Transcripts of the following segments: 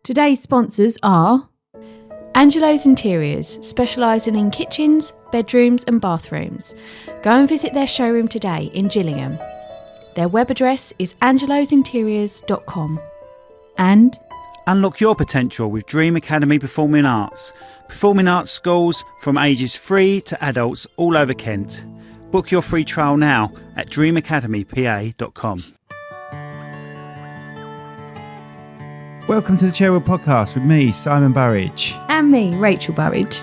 Today's sponsors are Angelo's Interiors, specialising in kitchens, bedrooms and bathrooms. Go and visit their showroom today in Gillingham. Their web address is angelosinteriors.com. And unlock your potential with Dream Academy Performing Arts. Performing arts schools from ages 3 to adults all over Kent. Book your free trial now at dreamacademypa.com. Welcome to the Cherrywood Podcast with me, Simon Burridge. and me, Rachel Burridge.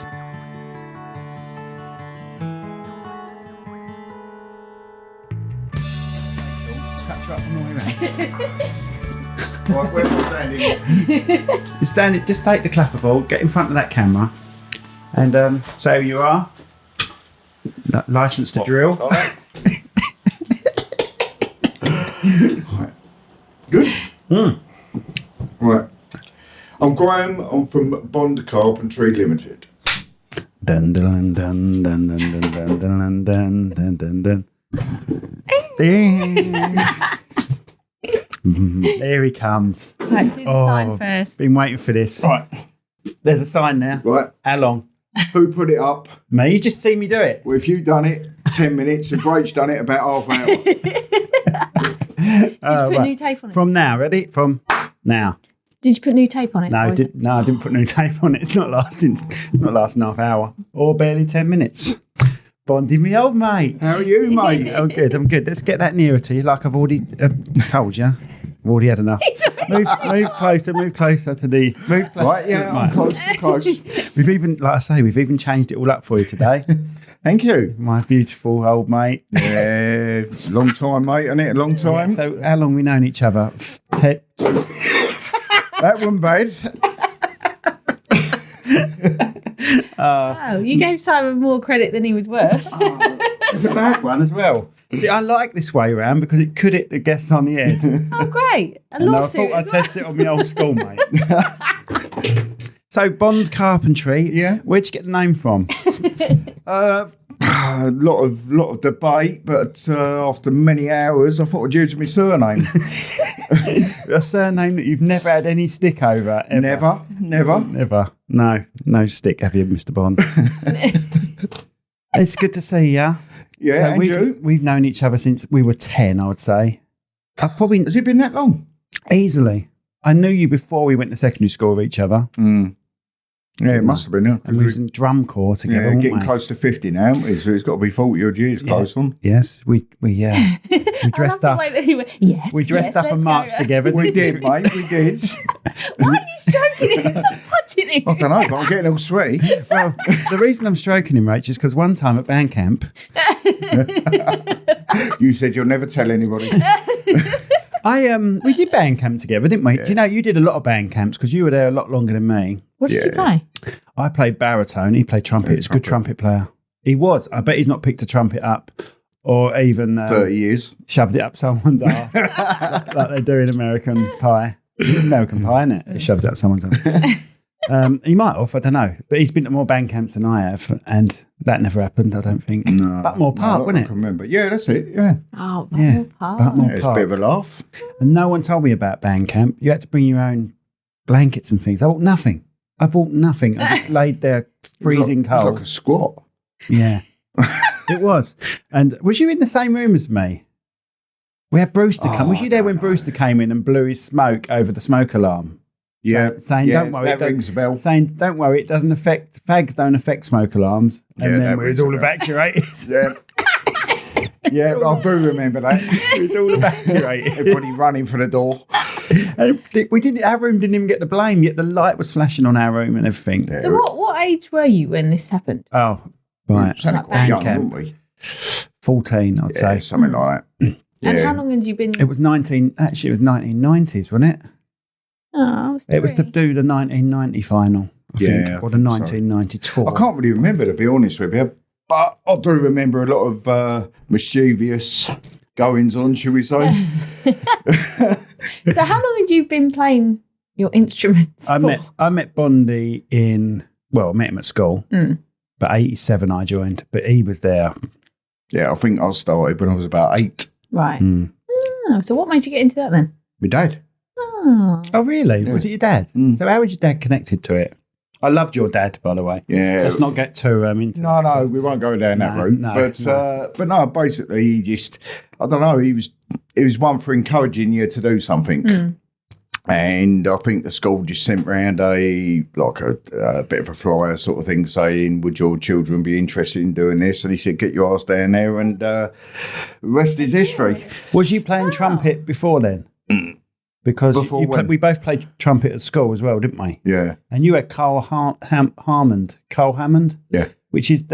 Catch you up on the way around. Right, where am I standing? You stand it, just take the clapperboard, get in front of that camera, and say who you are. Licensed to drill. All right. Right. Good. Right. I'm Graham. I'm from Bond Carpentry Limited. Dun dun dun dun dun dun dun dun dun dun dun. Ding. There he comes. Right, do the sign first. Been waiting for this. Right. There's a sign there. Right. How long? Who put it up? Me? You just see me do it. Well, if you've done it 10 minutes, and Rach done it about half an hour. Did you put new tape on it? From now, ready? From now. Did you put new tape on it? No, I didn't put new tape on it. It's not lasting half hour or barely 10 minutes. Bondy, me old mate. How are you, mate? I'm good. Let's get that nearer to you, like I've already told you. I've already had enough. Move closer to the. Move closer. Right, yeah, I'm close. We've even changed it all up for you today. Thank you. My beautiful old mate. Yeah, long time, mate, isn't it? A long time. So, how long we known each other? That one bad. Wow, you gave Simon more credit than he was worth. It's a bad one as well. See, I like this way around because it could hit the guests on the head. Oh, great. A And I lawsuit thought I'd as well. test it on my old schoolmate. So, Bond Carpentry. Yeah. Where'd you get the name from? A lot of debate, but after many hours, I thought I'd use my surname. A surname that you've never had any stick over, ever? Never. No stick, have you, Mr. Bond? It's good to see you. Yeah, So and you? we've known each other since we were 10, I would say. Has it been that long? Easily. I knew you before we went to secondary school with each other. Yeah, it must have been. Yeah, And we was in drum corps together, yeah, weren't getting we? close to 50 now, haven't we? So it's got to be 40 odd years close on. Yes, we dressed up. Yes. We dressed up and marched together. We did, mate, we did. Why are you stroking him? Stop touching him. I don't know, but I'm getting all sweaty. Well, the reason I'm stroking him, Rach, is because one time at band camp, You said you'll never tell anybody. we did band camp together, didn't we? Yeah. Do you know, you did a lot of band camps because you were there a lot longer than me. What did you play? I played baritone. He played trumpet. He was a good trumpet player. He was. I bet he's not picked a trumpet up or even 30 years. shoved it up someone's ass like they do in American Pie. American Pie, isn't it? He shoved it up someone's ass. He might have, I don't know. But he's been to more band camps than I have, and that never happened, I don't think. No. Buckmore Park, wasn't I it? can remember. Yeah, that's it, yeah. Oh, Yeah, Buckmore Yeah, it's a Park. bit of a laugh. And no one told me about band camp. You had to bring your own blankets and things. I bought nothing. I just laid there freezing It was cold. like a squat. Yeah, it was. And was you in the same room as me? We had Brewster come. Was you there when Brewster came in and blew his smoke over the smoke alarm? Yeah, saying yeah, don't worry, that rings a bell. Saying don't worry, it doesn't affect fags. Don't affect smoke alarms. And Yeah, then that we rings was a all bell. evacuated. Yeah. Yeah, I do remember that. We was all evacuated. Everybody running for the door. And our room didn't even get the blame. Yet the light was flashing on our room and everything. Yeah. So what age were you when this happened? Oh, right. We sounded Like quite band young, camp. weren't we? 14, I'd Yeah, say. something like that. And Yeah. how long had you been? It was 1990s, wasn't it? Oh, I was It was to 3. do the 1990 final, I Yeah, think, I or the think so. 1990 tour. I can't really remember, to be honest with you, but I do remember a lot of mischievous goings on, shall we say. So how long had you been playing your instruments I for? met Bondy I met him at school, but 87 I joined, but he was there. Yeah, I think I started when I was about 8. Right. Mm. Oh, so what made you get into that then? My dad. Oh. Oh, really? Yeah. Was it your dad? So how was your dad connected to it? I loved your dad, by the way. Yeah. Let's not get too into No, we won't go down that route. But no, basically, he just, I don't know, he was one for encouraging you to do something. And I think the school just sent round a bit of a flyer sort of thing saying, would your children be interested in doing this? And he said, get your ass down there, and the rest is history. Was you playing trumpet before then? Because we both played trumpet at school as well, didn't we? Yeah. And you had Cole Hammond. Yeah. Which is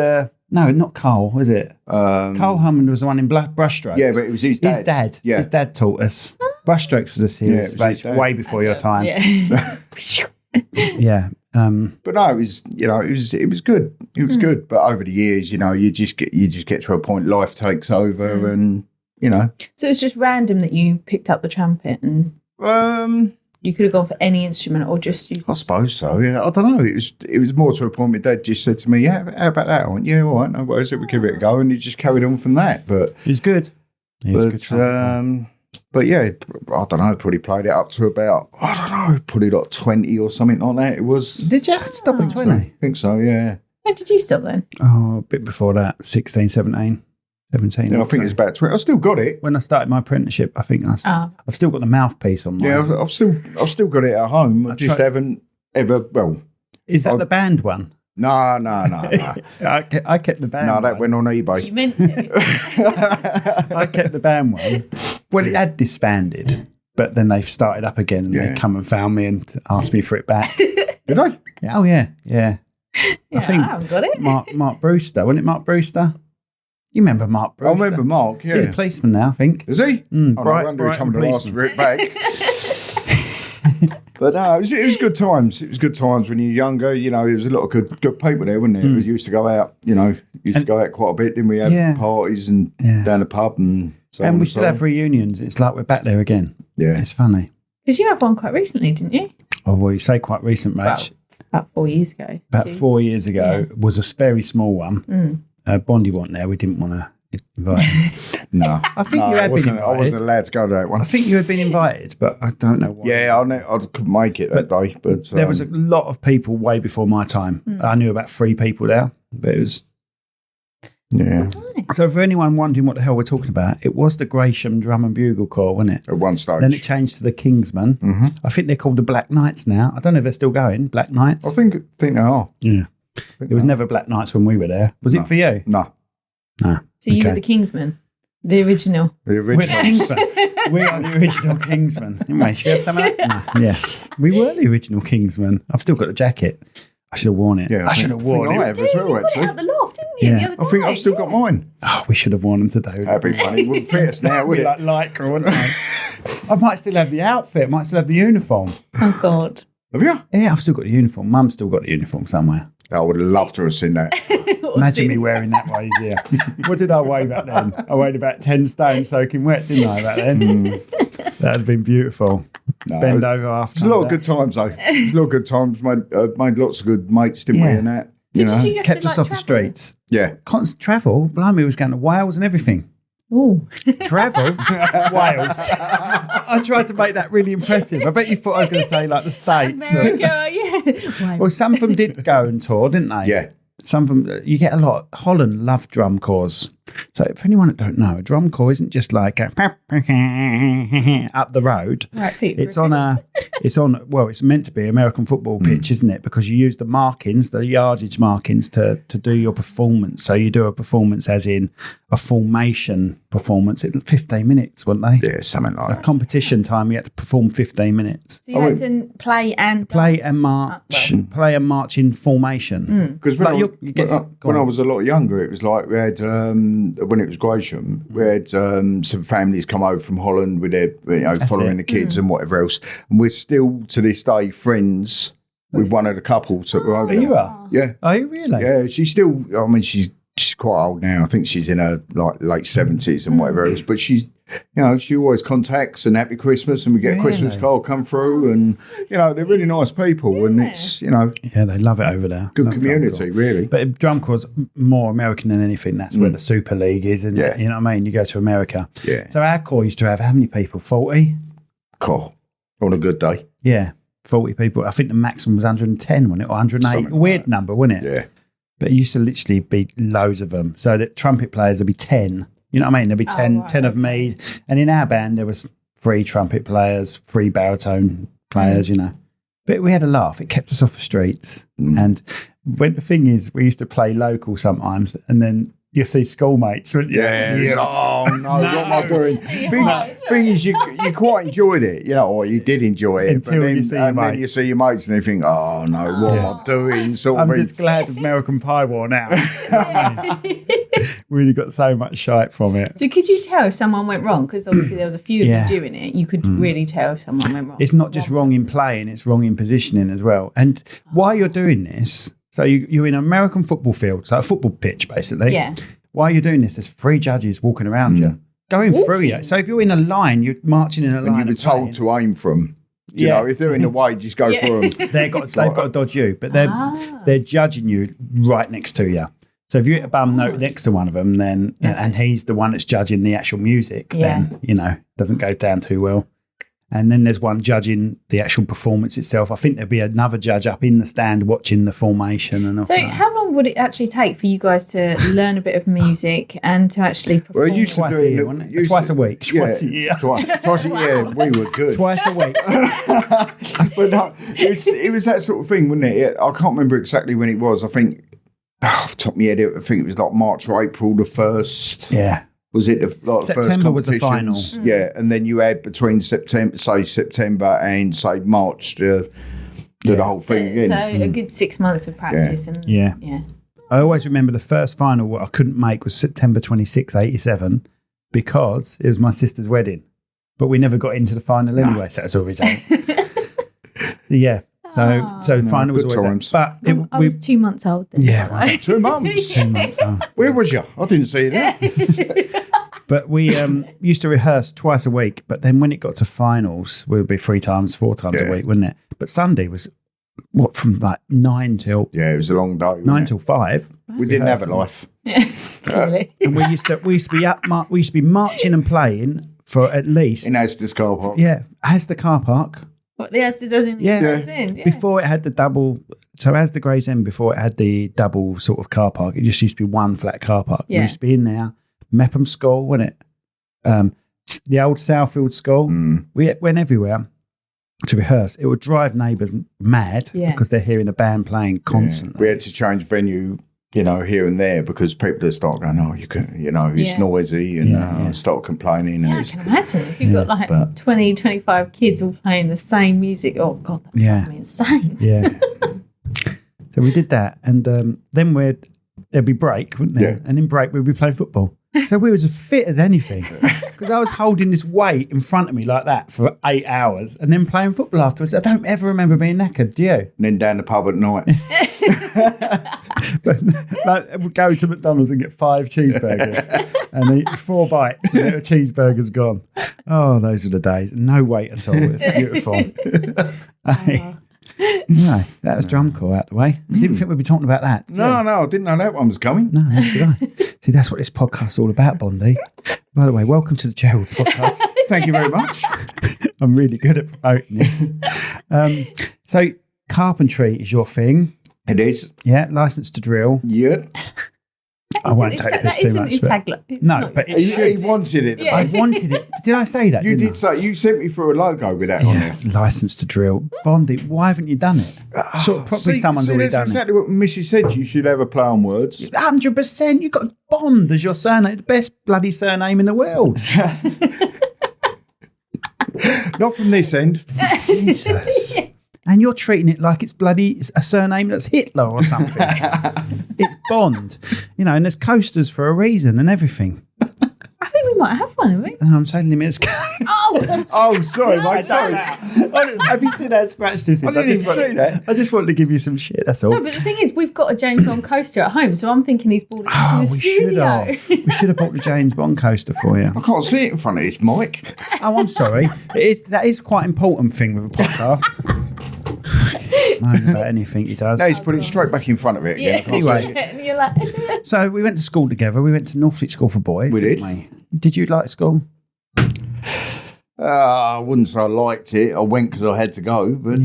not Cole, was it? Cole Hammond was the one in Brushstrokes. Yeah, but it was his dad. His dad. Yeah. His dad taught us. Brushstrokes was a series way before your time. Yeah. Yeah. But no, it was good. It was good. But over the years, you just get to a point, life takes over, and So it's just random that you picked up the trumpet, and you could have gone for any instrument, or just you. I suppose so. Yeah, I don't know. It was more to a point. My dad just said to me, "Yeah, how about that?" I went, "Yeah, all right, no worries. We give it a go," and he just carried on from that. But it was good. But yeah, I don't know. Probably played it up to about probably like 20 or something like that. It was. Did you stop at 20? I think so. Yeah. When did you stop then? Oh, a bit before that, 16, 17. 17. Yeah, I think it's about 20. I still got it. When I started my apprenticeship, I think I've still got the mouthpiece on mine. Yeah, I've still got it at home. I just haven't ever. Well, is that the band one? No. I kept the band. No, that went on eBay. You meant to. I kept the band one. Well, it had disbanded, but then they started up again, and they come and found me and asked me for it back. Did I? Oh yeah. Yeah, I haven't got it. Mark Brewster, wasn't it? Mark Brewster. You remember Mark Brewster? I remember Mark. Yeah, he's a policeman now, I think. Is he? No wonder he come to ask for it back. But no, it was good times. It was good times when you're younger. There was a lot of good people there, wasn't there? We used to go out. To go out quite a bit. Then we had parties and down the pub and so on. And we still have reunions. It's like we're back there again. Yeah, it's funny. Because you had one quite recently, didn't you? Oh well, you say quite recent, Rach. About 4 years ago. About 4 years ago was a very small one. Bondy wasn't there. We didn't want to invite him. No, I think you had been invited. I wasn't allowed to go to that one. I think you had been invited, but I don't know why. Yeah, I couldn't make it that day. But there was a lot of people way before my time. I knew about 3 people there, but it was. Yeah. So for anyone wondering what the hell we're talking about, it was the Gresham Drum and Bugle Corps, wasn't it? At one stage. Then it changed to the Kingsmen. Mm-hmm. I think they're called the Black Knights now. I don't know if they're still going, Black Knights. I think they are. Yeah. There was never Black Knights when we were there. Was it for you? No. No. So you were the Kingsmen? The original? The original. We're the Kingsmen. We are the original Kingsmen. Anyway, should we have some of that? No. Yeah. We were the original Kingsmen. I've still got the jacket. I should have worn it. Yeah, I should have worn it. I have as well, you actually. got it out the loft, didn't you? Yeah. The other I think night? I've still got mine. Oh, we should have worn them today. That'd be funny. It wouldn't fit us now, would it? Like Lycra, wouldn't it? I might still have the outfit. I might still have the uniform. Oh, God. Have you? Yeah, I've still got the uniform. Mum's still got the uniform somewhere. I would have loved to have seen that. Imagine me wearing that while he's here. What did I weigh back then? I weighed about 10 stone soaking wet, didn't I, back then? That would have been beautiful. No, Bend over, ask. It was a lot of good times, though. It was a lot of good times. Made lots of good mates, didn't we, and that? Did you Kept us off the streets. Yeah. Constant travel. Blimey, was going to Wales and everything. Ooh. Travel? Wales. I tried to make that really impressive. I bet you thought I was going to say like the States. America, yeah. Well, some of them did go and tour, didn't they? Yeah. Some of them, you get a lot. Holland love drum corps. So for anyone that don't know, a drum corps isn't just like a up the road. Right, Pete, it's meant to be American football pitch, isn't it? Because you use the markings, the yardage markings to do your performance. So you do a performance as in a formation performance. It's 15 minutes, weren't they? Yeah, something like that. Competition time, you had to perform 15 minutes. So you had to play and march. Play and march in formation. Because when I was a lot younger, it was like we had, when it was Gresham, we had some families come over from Holland with their, following the kids and whatever else. And we're still, to this day, friends with one of the couples that were over there. You are? Yeah. Are you really? Yeah, she's still, she's quite old now. I think she's in her late 70s and whatever else. But she's, she always contacts and happy Christmas, and we get a Christmas card come through, and they're really nice people, and it's yeah, they love it over there. Good community, really. But drum corps more American than anything. That's where the Super League is, isn't it? You know what I mean? You go to America. Yeah. So our corps used to have how many people? 40. Cool. On a good day. Yeah, 40 people. I think the maximum was 110, wasn't it? Or 108. Something A weird like that. number, wasn't it? Yeah. But it used to literally be loads of them. So the trumpet players, there'd be 10. You know what I mean? There'd be 10, right, 10 of me. And in our band, there was 3 trumpet players, 3 baritone players, you know. But we had a laugh. It kept us off the streets. And when the thing is, we used to play local sometimes, and then you see schoolmates, wouldn't you? Oh, no, what am I doing? Thing is, you quite enjoyed it, you know, or you did enjoy it. Until but then, you see your then mates. you see your mates and you think, oh, no, what am I doing? Sort of I'm thing. just glad American Pie wore now. Really got so much shite from it. So could you tell if someone went wrong? Because obviously there was a few of Yeah. you doing it. You could really tell if someone went wrong. It's not just wrong in playing, it's wrong in positioning as well. And while you're doing this, so you're in an American football field, so a football pitch basically. Yeah. While you're doing this, there's 3 judges walking around you, going through you. So if you're in a line, you're marching in a line. And you were told to aim from. You Yeah. know, if they're in the way, just go through them. they've got to dodge you, but they're judging you right next to you. So if you hit a bum note next to one of them, then and he's the one that's judging the actual music, then it doesn't go down too well. And then there's one judging the actual performance itself. I think there'll be another judge up in the stand watching the formation and all. So how long would it actually take for you guys to learn a bit of music and to actually perform? Well, it used to Twice do a it year, wasn't it? Twice a week. Twice a year. Twice a year. We were good. Twice a week. But no, it was that sort of thing, wasn't it? I can't remember exactly when it was. I think, off the top of my head, I think it was like March or April the 1st. Yeah. Was it the first September was the competitions? final. Yeah, and then you had between September and say March to do the whole thing again. So a good 6 months of practice. And, Yeah. I always remember the first final what I couldn't make was September 26, 87, because it was my sister's wedding. But we never got into the final anyway, so it's always out. Yeah. So the final was good always times. out. But I was 2 months old then. Yeah, right. 2 months. 2 months. Where was you? I didn't see that. But we used to rehearse twice a week. But then when it got to finals, we would be 3 times, 4 times a week, wouldn't it? But Sunday was from like 9 till Yeah, it was a long day. 9 till 5. We didn't have a life. Clearly. And we used to be marching and playing for at least In Asda's car park. Yeah, as the car park. What the Asda does in Yeah. Before it had the double, so as the Gray's End, before it had the double sort of car park, it just used to be one flat car park. Yeah. We used to be in there, Mepham School, wasn't it? The old Southfield School. We went everywhere to rehearse. It would drive neighbours mad because they're hearing a band playing constantly. We had to change venue, you know, here and there because people would start going, oh, you can, you know, it's noisy and start complaining. And I can imagine if you've got like but- 20, 25 kids all playing the same music. Oh, God, that drives me insane. Yeah. So we did that. And then there'd be break, wouldn't there? Yeah. And in break, we'd be playing football. So we was as fit as anything because I was holding this weight in front of me like that for 8 hours and then playing football afterwards. I don't ever remember being knackered, do you? And then down the pub at night. But, like, we'd go to McDonald's and get 5 cheeseburgers and eat 4 bites and the cheeseburger's gone. Oh, those were the days. No weight at all. It was beautiful. No, that was drum corps out the way. I didn't think we'd be talking about that. did you? No, I didn't know that one was coming. No, neither did I. See, that's what this podcast's all about, Bondy. By the way, welcome to the Cherrywood Podcast. Thank you very much. I'm really good at promoting this. So, carpentry is your thing. It is. Yeah, license to drill. Yeah. I won't take this too much. But no, but it He should. wanted it. Yeah. I wanted it. Did I say that? You didn't did say, you sent me through a logo with that I? on Yeah, there. license to drill. Bondy, why haven't you done it? Sort of probably someone's already that's done exactly what Missy said. You should have a play on words. it. 100%. You've got Bond as your surname, the best bloody surname in the world. Not from this end. Jesus. And you're treating it like it's bloody a surname that's Hitler or something. It's Bond. You know, and there's coasters for a reason and everything. I think we might have one, haven't we? I'm telling him it's... Oh! Oh, sorry, mate. Sorry. Have you seen how scratched this is? I didn't even see that. I just wanted to give you some shit, that's all. No, but the thing is, we've got a James Bond coaster at home, so I'm thinking he's bought it Oh, into the we studio. should have. We should have bought the James Bond coaster for you. I can't see it in front of this mic. Oh, I'm sorry. That is quite an important thing with a podcast. Moan about anything he does. No, he's put it straight back in front of it again. I can't see it. Anyway. And you're like, So we went to school together. We went to Northfleet School for Boys. We didn't did. we? Did you like school? I wouldn't say I liked it. I went because I had to go. But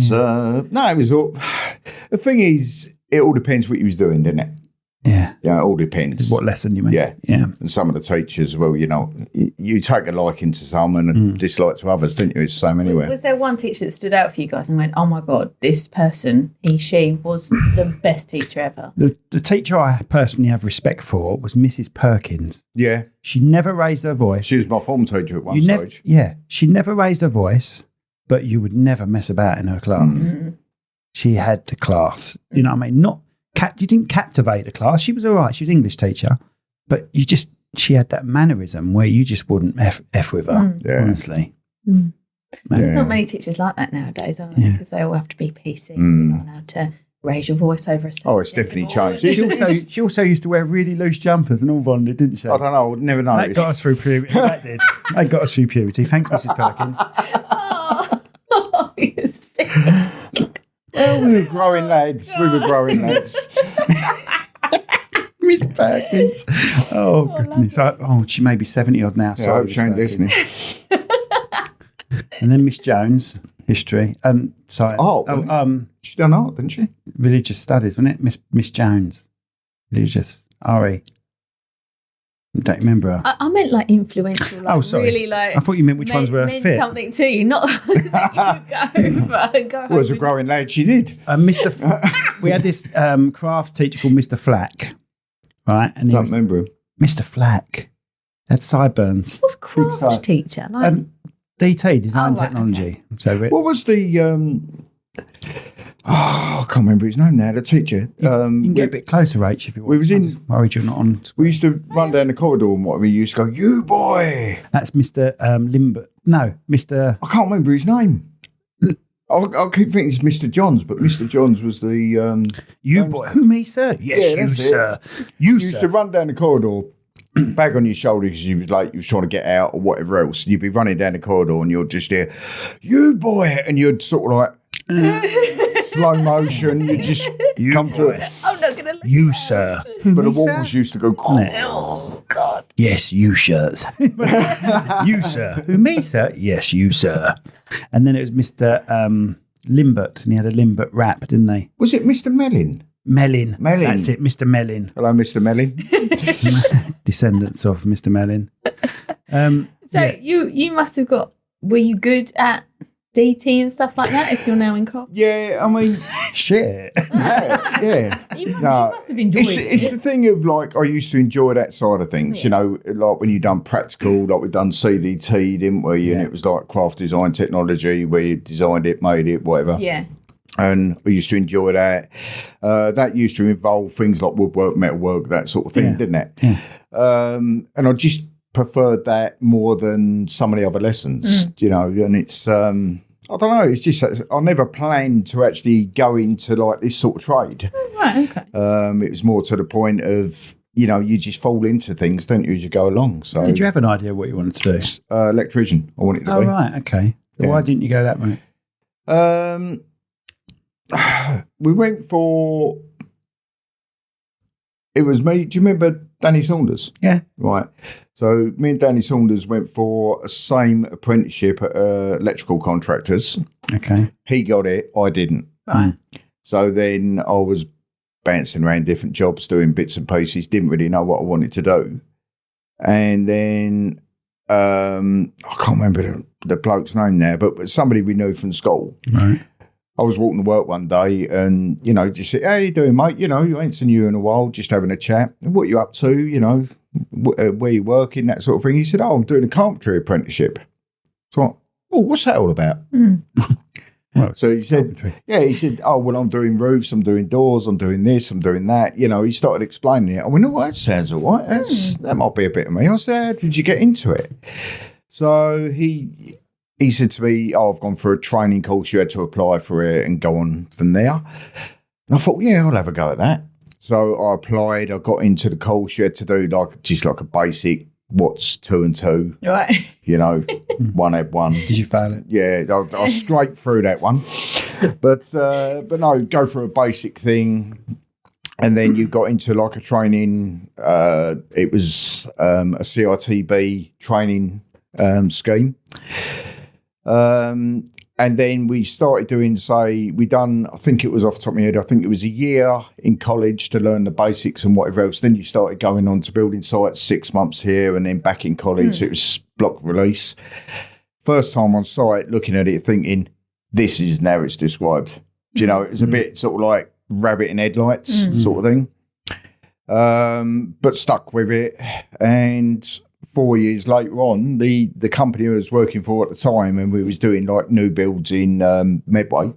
no, it was all... The thing is, it all depends what you was doing, didn't it? Yeah. Yeah, it all depends. What lesson you mean? Yeah. Yeah. And some of the teachers, well, you take a liking to some and a dislike to others, don't you? It's the same anyway. Was there one teacher that stood out for you guys and went, oh my God, this person, she was the best teacher ever? The teacher I personally have respect for was Mrs. Perkins. Yeah. She never raised her voice. She was my form teacher at one stage. She never raised her voice, but you would never mess about in her class. Mm. She had the class. You know what I mean? You didn't captivate the class. She was all right. She was an English teacher. But she had that mannerism where you just wouldn't F with her, honestly. Mm. There's not many teachers like that nowadays, are there? Because they all have to be PC. You're not allowed to raise your voice over a certain it's definitely changed. She also used to wear really loose jumpers and all bonded, didn't she? I don't know. I would never noticed. That got us through puberty. That did. That got us through puberty. Thanks, Mrs. Perkins. Oh, you're sick. Well, we were growing lads. Miss Perkins. Oh, goodness. She may be 70 odd now. Yeah, I hope she ain't listening. And then Miss Jones, history. She done art, didn't she? Religious studies, wasn't it? Miss Jones. Religious. RE. Don't remember her. I meant like influential. Sorry. Really like. I thought you meant which ones were meant fit. Something to you, not that you go over and go. Well, as a growing lad, she did. We had this crafts teacher called Mr. Flack, right? And don't remember him. Mr. Flack had sideburns. What's crafts teacher? Like? DT, design technology. Okay. So what was the? I can't remember his name now. The teacher. You can get a bit closer, Rach, if you want. We was in. I'm just worried you're not on. We used to run down the corridor and we used to go, "You boy." That's Mr. Limbert. No, Mr. I can't remember his name. I keep thinking it's Mr. Johns, but Mr. Johns was the you boy. Who, me, sir? Yes, you, sir. You used to run down the corridor, bag on your shoulder because you was trying to get out or whatever else. You'd be running down the corridor and you'd just hear, "You boy," and you'd sort of like. Slow motion, you just come through it. I'm not going to look you, at sir. But the walls used to go, oh, God. Yes, you, sirs. You, sir. Who, me, sir? Yes, you, sir. And then it was Mr. Limbert, and he had a Limbert rap, didn't they? Was it Mr. Mellin? Mellin. That's it, Mr. Mellin. Hello, Mr. Mellin. Descendants of Mr. Mellin. You must have were you good at DT and stuff like that if you're now in college? Yeah, I mean, shit. Yeah. You must have enjoyed it. It's the thing of like, I used to enjoy that side of things, like when you done practical, like we've done CDT, didn't we? And it was like craft design technology where you designed it, made it, whatever. Yeah. And I used to enjoy that. That used to involve things like woodwork, metalwork, that sort of thing, didn't it? Yeah. And I just preferred that more than some of the other lessons, and it's I don't know, it's just I never planned to actually go into like this sort of trade. Right, okay. It was more to the point of you just fall into things, don't you, as you go along. So did you have an idea what you wanted to do? Electrician, I wanted to be. Right, okay. So why didn't you go that way? We went for, it was me, do you remember Danny Saunders? Yeah. Right. So me and Danny Saunders went for a same apprenticeship at electrical contractors. Okay. He got it, I didn't. Right. So then I was bouncing around different jobs, doing bits and pieces, didn't really know what I wanted to do. And then, I can't remember the bloke's name now, but somebody we knew from school. Right. I was walking to work one day and, just said, "How you doing, mate? You ain't seen you in a while, just having a chat. What are you up to, where you working, that sort of thing?" He said, "Oh, I'm doing a carpentry apprenticeship." So what's that all about? Well, so he said, "Oh, well, I'm doing roofs, I'm doing doors, I'm doing this, I'm doing that." He started explaining it. I went, "Oh, that sounds all right. That might be a bit of me." I said, "How did you get into it?" So he said to me, "Oh, I've gone for a training course. You had to apply for it and go on from there." And I thought, yeah, I'll have a go at that. So I applied. I got into the course. You had to do like a basic, what's 2 and 2. Right. 1 add 1. Did you fail it? Yeah, I was straight through that one. But no, go for a basic thing. And then you got into like a training. It was a CITB training scheme. And then we started doing, I think it was off the top of my head, I think it was a year in college to learn the basics and whatever else. Then you started going on to building sites, 6 months here and then back in college. So it was block release. First time on site, looking at it, thinking, this is how it's described. Do you know, it was a bit sort of like rabbit in headlights sort of thing. But stuck with it. And 4 years later on, the company I was working for at the time, and we was doing like new builds in Medway,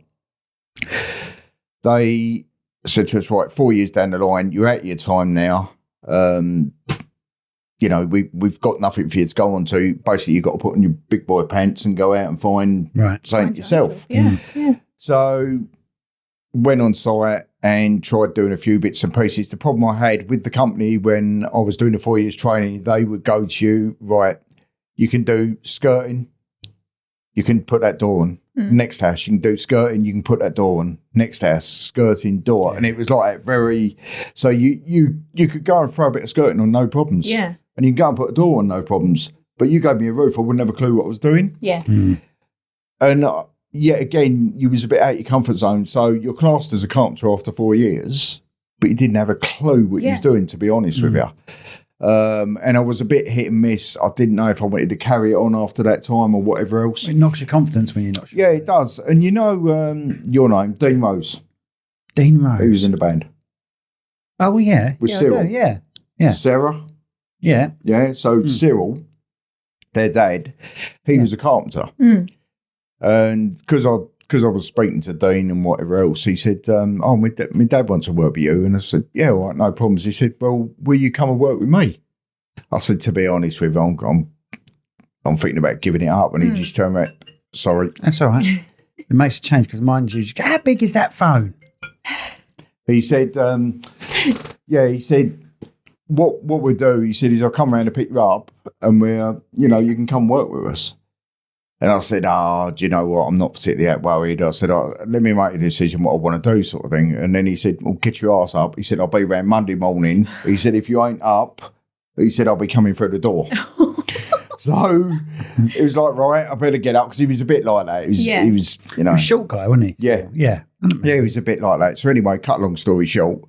they said to us, right, 4 years down the line, you're out of your time now. You know, we've got nothing for you to go on to. Basically, you've got to put on your big boy pants and go out and find something yourself. Yeah. So went on site and tried doing a few bits and pieces. The problem I had with the company when I was doing the 4 years training, they would go to you, right, you can do skirting, you can put that door on. Next house, you can do skirting, you can put that door on. Next house, skirting, door. Yeah. And it was like very, so you could go and throw a bit of skirting on, no problems. Yeah. And you can go and put a door on, no problems. But you gave me a roof, I wouldn't have a clue what I was doing. Yeah. And yet again, you was a bit out of your comfort zone. So you're classed as a carpenter after 4 years, but you didn't have a clue what you was doing, to be honest with you. And I was a bit hit and miss. I didn't know if I wanted to carry it on after that time or whatever else. It knocks your confidence when you're not sure. Yeah, it does. And you know your name, Dean Rose. Dean Rose. He was in the band. Oh, yeah. With Cyril. Yeah. Sarah. Yeah. Yeah. So Cyril, their dad, he was a carpenter. And because I was speaking to Dean and whatever else, he said, my dad wants to work with you. And I said, yeah, all right, no problems. He said, well, will you come and work with me? I said, to be honest with you, I'm thinking about giving it up. And he just turned around, sorry. That's all right. It makes a change because mine's usually, how big is that phone? He said, he said, what we'll do, he said, is I'll come around and pick you up and you can come work with us. And I said, do you know what? I'm not particularly that worried. I said, let me make a decision what I want to do, sort of thing. And then he said, well, get your ass up. He said, I'll be around Monday morning. He said, if you ain't up, he said, I'll be coming through the door. So it was like, right, I better get up because he was a bit like that. He was, He was a short guy, wasn't he? Yeah. Yeah, he was a bit like that. So anyway, cut a long story short,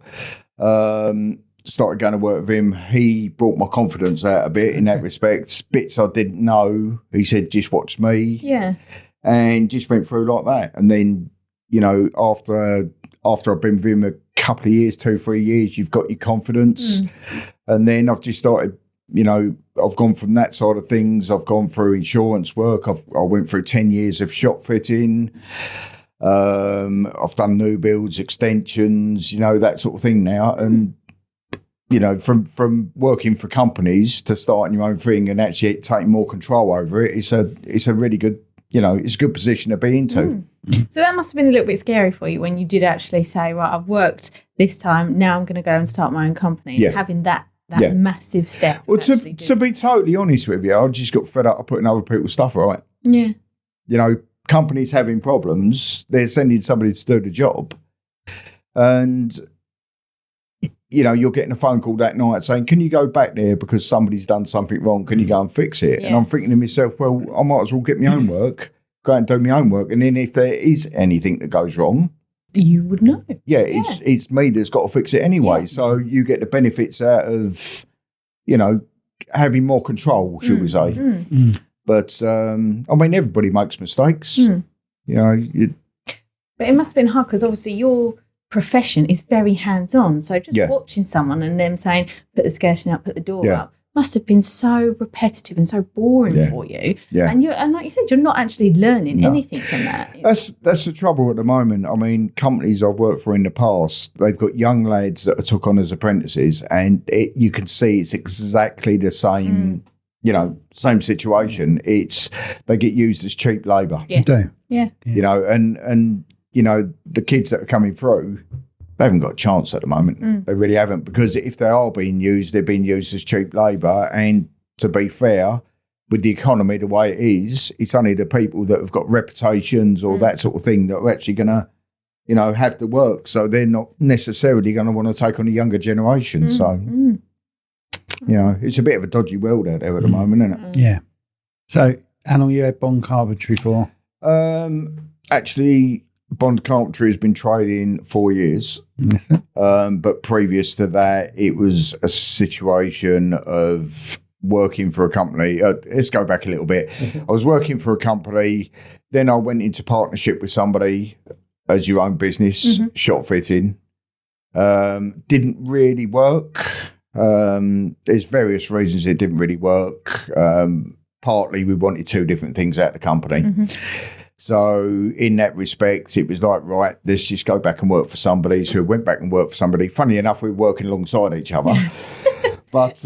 started going to work with him. He brought my confidence out a bit in that respect. Bits I didn't know. He said, just watch me. Yeah. And just went through like that. And then, after I've been with him a couple of years, 2-3 years, you've got your confidence. And then I've just started, I've gone from that side of things. I've gone through insurance work. I went through 10 years of shop fitting. I've done new builds, extensions, that sort of thing now. And from working for companies to starting your own thing and actually taking more control over it, it's a really good, it's a good position to be into. So that must have been a little bit scary for you when you did actually say, right, I've worked this time, now I'm going to go and start my own company. Yeah. Having that massive step. Well, to be totally honest with you, I just got fed up of putting other people's stuff right. Yeah. Companies having problems, they're sending somebody to do the job. And you're getting a phone call that night saying, can you go back there because somebody's done something wrong? Can you go and fix it? Yeah. And I'm thinking to myself, well, I might as well get my own work, go out and do my own work. And then if there is anything that goes wrong, you would know. Yeah, it's me that's got to fix it anyway. Yeah. So you get the benefits out of, having more control, shall we say. But, everybody makes mistakes. But it must have been hard because obviously your profession is very hands-on. So just watching someone and them saying, put the skirting up, put the door up, must have been so repetitive and so boring for you. Yeah. And like you said, you're not actually learning anything from that. That's the trouble at the moment. I mean, companies I've worked for in the past, they've got young lads that are took on as apprentices, and you can see it's exactly the same. Same situation. It's they get used as cheap labour. Yeah. Yeah. And the kids that are coming through, they haven't got a chance at the moment. They really haven't, because if they are being used, they're being used as cheap labour. And to be fair, with the economy the way it is, it's only the people that have got reputations or that sort of thing that are actually going to, have to work. So they're not necessarily going to want to take on a younger generation. So, it's a bit of a dodgy world out there at the moment, isn't it? Yeah. So How long you had Bond Carpentry for? Actually, Bond Carpentry has been trading 4 years. But previous to that, it was a situation of working for a company. Let's go back a little bit. I was working for a company. Then I went into partnership with somebody as your own business, shop fitting. Didn't really work. There's various reasons it didn't really work. Partly we wanted two different things out of the company. So in that respect, it was like, right, let's just go back and work for somebody. So we went back and worked for somebody. Funny enough, we were working alongside each other. But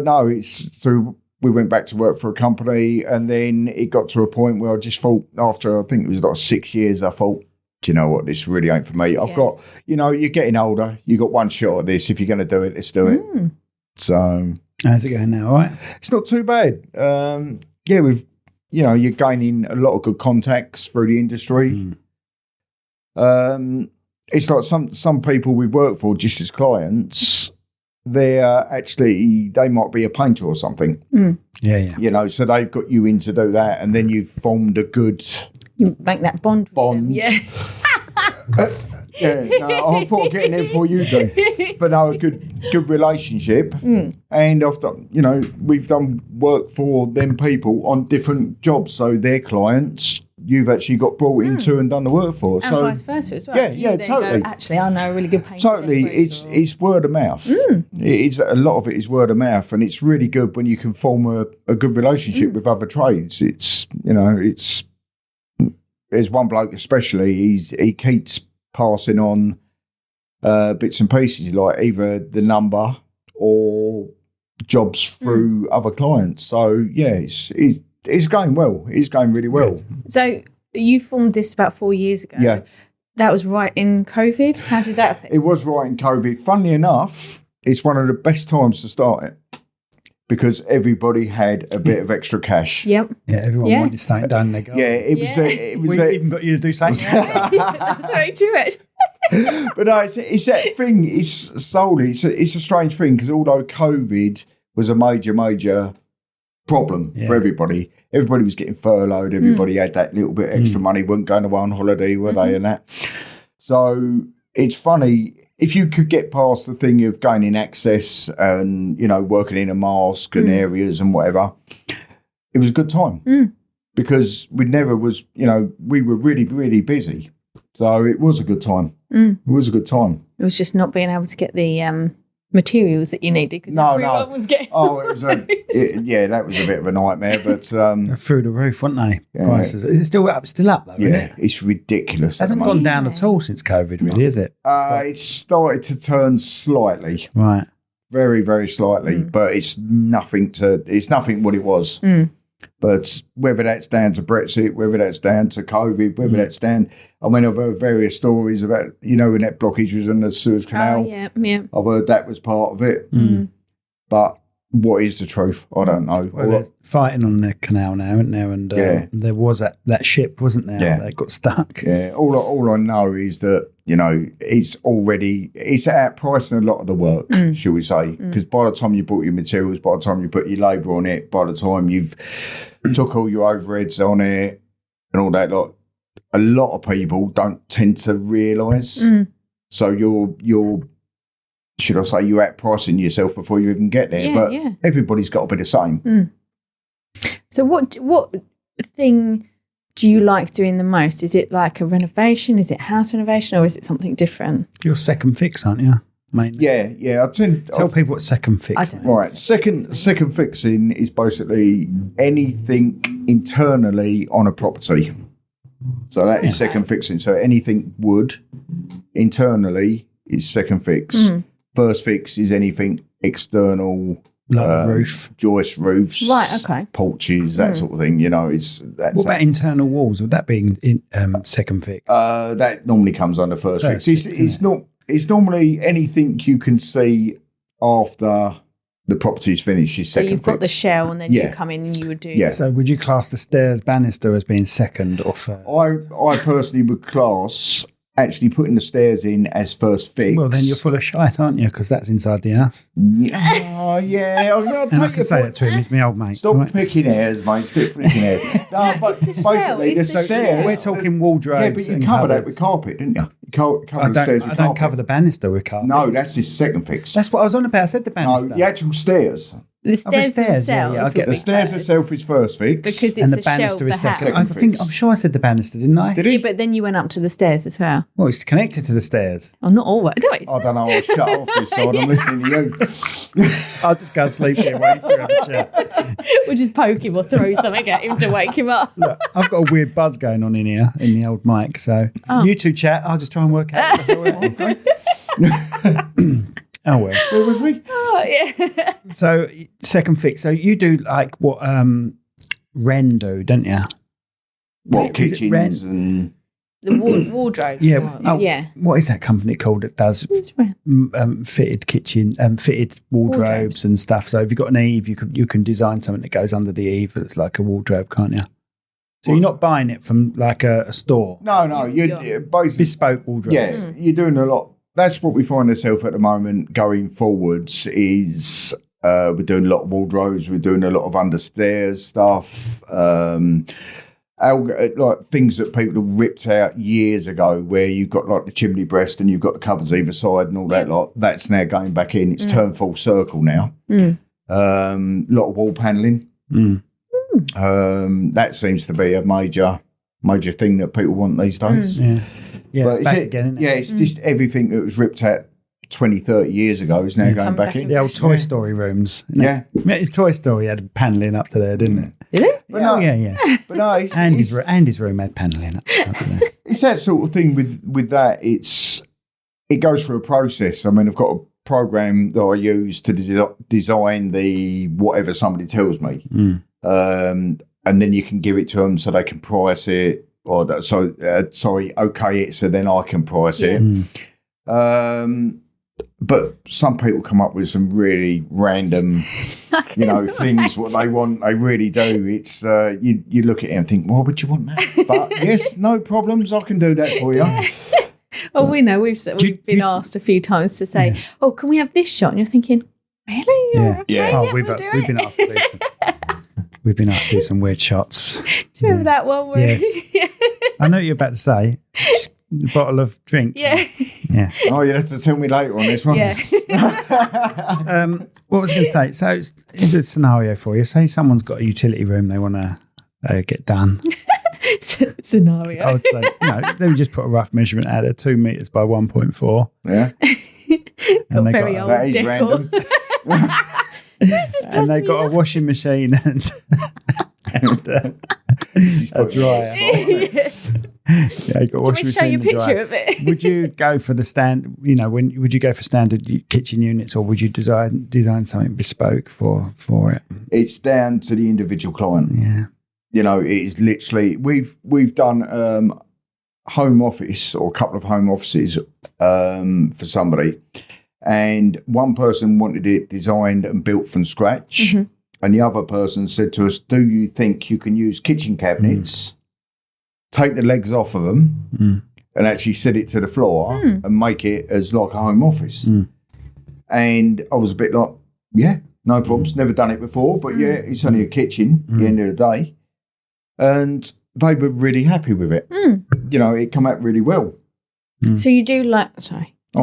no, so we went back to work for a company, and then it got to a point where I just thought, after I think it was like 6 years, I thought, do you know what, this really ain't for me. I've got, you're getting older. You got one shot at this. If you're going to do it, let's do it. So how's it going now? All right. It's not too bad. You're gaining a lot of good contacts through the industry. It's like some people we work for just as clients, they might be a painter or something. Yeah. So they've got you in to do that, and then you've formed a good... You make that bond. Yeah. I thought of getting in before you do. But no, a good relationship. And I've done, we've done work for them people on different jobs. So their clients, you've actually got brought into and done the work for. And so, vice versa as well. Yeah, totally. Actually, I know a really good painter. Totally. It's word of mouth. It's a lot of it is word of mouth, and it's really good when you can form a good relationship with other trades. It's, there's one bloke especially, he keeps passing on bits and pieces, like either the number or jobs through other clients. So yeah, it's going well. It's going really well. So you formed this about 4 years ago. Yeah. That was right in COVID. How did that affect? It was right in COVID. Funnily enough, it's one of the best times to start it, because everybody had a bit of extra cash. Yeah, everyone wanted something done. They go, we even got you to do something. That's very true. But no, it's that thing. It's solely. It's a strange thing, because although COVID was a major problem for everybody was getting furloughed. Everybody had that little bit extra money. Weren't going away on holiday, were they? And that. So it's funny. If you could get past the thing of gaining access and, working in a mask and areas and whatever, it was a good time. Because we never was, we were really, really busy. So it was a good time. It was a good time. It was just not being able to get the materials that you needed. No. Was getting it was that was a bit of a nightmare. But through the roof, weren't they? Yeah. Prices. Is it still up though? Yeah, isn't it? It's ridiculous. It hasn't gone down at all since COVID, really, is it? It's started to turn slightly. Right. Very, very slightly, but it's nothing what it was. But whether that's down to Brexit, whether that's down to COVID, whether that's down... I've heard various stories about, when that blockage was in the Suez Canal. I've heard that was part of it. But what is the truth? I don't know. Well, they're fighting on the canal now, isn't there? And there was that ship, wasn't there? Yeah. That got stuck. Yeah. All I know is that, it's outpricing a lot of the work, shall we say. Because by the time you bought your materials, by the time you put your labour on it, by the time you've took all your overheads on it and all that lot, a lot of people don't tend to realise. So you're should I say, you're outpricing yourself before you even get there. But everybody's got to be the same. So what thing do you like doing the most? Is it like a renovation? Is it house renovation, or is it something different? You're second fix, aren't you? Mainly. Yeah. Tell people what second fix is. Right. Second fixing is basically anything internally on a property. So that is second fixing. So anything wood internally is second fix. First fix is anything external, like roof, joist roofs, right? Okay, porches, that sort of thing. What about internal walls? Would that be second fix? That normally comes under first fix. It's normally anything you can see after the property's finished is second fix. So you've got the shell, and then you come in and you would do... Yeah. So would you class the stairs banister as being second or third? I personally would class actually putting the stairs in as first fix. Well, then you're full of shite, aren't you? Because that's inside the house. Yeah, yeah. And I can say that to him. He's my old mate. Stop right? picking hairs, mate. Stop picking hairs. No, but basically, the stairs. We're talking wardrobes. Yeah, but you covered that with carpet, didn't you? You covered the stairs with I carpet. don't cover the banister with carpet. No, that's his second fix. That's what I was on about. I said the banister. No, the actual stairs. The stairs stairs, themselves. I get The stairs itself is first fix. Because it's and the the banister shelf, is the second. house. I think I'm sure I said the banister, didn't I? Did Yeah, he? but then you went up to the stairs as well. Well, it's connected to the stairs. Oh, not always. No, it's I don't know. I'll shut off this side. I'm listening to you. I'll just go sleep here while you two have a chat. We'll just poke him or throw something at him to wake him up. Look, I've got a weird buzz going on in here in the old mic, so you two chat. I'll just try and work out what the hell it is. Oh well. Where was we? Oh, yeah. So second fix. So you do like what Ren do, don't you? What, Is it Ren? kitchens and... The wardrobe. Yeah. Oh, yeah. What is that company called that does It's Ren. fitted kitchen, fitted wardrobes and stuff? So if you've got an eave, you can design something that goes under the eave that's like a wardrobe, can't you? So you're not buying it from like a store. No, you're basically... Bespoke wardrobe. Yeah, you're doing a lot. That's what we find ourselves at the moment going forwards is we're doing a lot of wardrobes, we're doing a lot of understairs stuff, like things that people have ripped out years ago where you've got like the chimney breast and you've got the cupboards either side and all that lot. That's now going back in. It's turned full circle now. Lot of wall panelling. That seems to be a major thing that people want these days. Yeah, But it's back again, isn't it? Yeah, it's just everything that was ripped out 20, 30 years ago is now going back in. The old Toy Story rooms. Yeah. Toy Story had panelling up to there, didn't it? Did it? But Oh, no, yeah. but no, it's, Andy's room had panelling up to there. it's that sort of thing with that. It goes through a process. I mean, I've got a program that I use to design the whatever somebody tells me. And then you can give it to them so they can price it. Okay it, so then I can price it. But some people come up with some really random, things. What they want, they really do. It's you look at it and think, why would you want that? But yes, no problems. I can do that for you. Well, we know we've been asked a few times to say, "Oh, can we have this shot?" And you're thinking, "Really? Yeah. Oh, we've been asked to do some. We've been asked to do some weird shots. Do you remember that one? Where Yes. I know what you're about to say. The bottle of drink. Yeah. Oh, you have to tell me later on this one. Yeah. What was I going to say? So it's a scenario for you. Say someone's got a utility room they want to get done. Scenario. I would say, let me just put a rough measurement out there, 2 meters by 1.4. Yeah. And they very got old that is decor. random. and they got a washing machine and a dryer. Yeah, you got a washing Can we show you a machine and picture dryer. of it? Would you go for the would you go for standard kitchen units, or would you design something bespoke for it? It's down to the individual client. Yeah. It is literally we've done home office or a couple of home offices for somebody, and one person wanted it designed and built from scratch, and the other person said to us, "Do you think you can use kitchen cabinets, take the legs off of them, and actually set it to the floor and make it as like a home office?" And I was a bit like, "Yeah, no problems. Never done it before, but yeah, it's only a kitchen at the end of the day." And they were really happy with it. It came out really well. So you do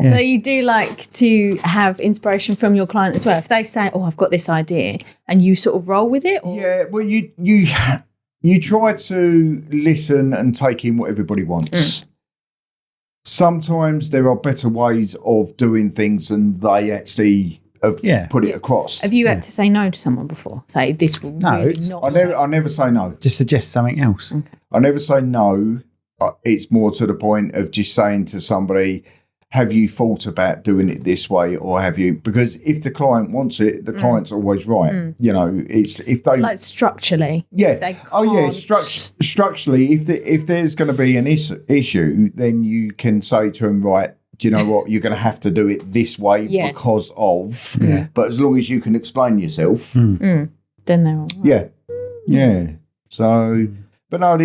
So you do like to have inspiration from your client as well. If they say, "Oh, I've got this idea," and you sort of roll with it. Or? Yeah, well, you try to listen and take in what everybody wants. Sometimes there are better ways of doing things than they actually have put it across. Have you had to say no to someone before? Say this will really not. I never say no. Just suggest something else. Okay. I never say no. It's more to the point of just saying to somebody, have you thought about doing it this way, or have you? Because if the client wants it, the client's always right. It's if they like structurally. Yeah. Structurally, if there's going to be an issue, then you can say to them, right, do you know what? You're going to have to do it this way because of. But as long as you can explain yourself, then they're all right. Yeah. So, but no,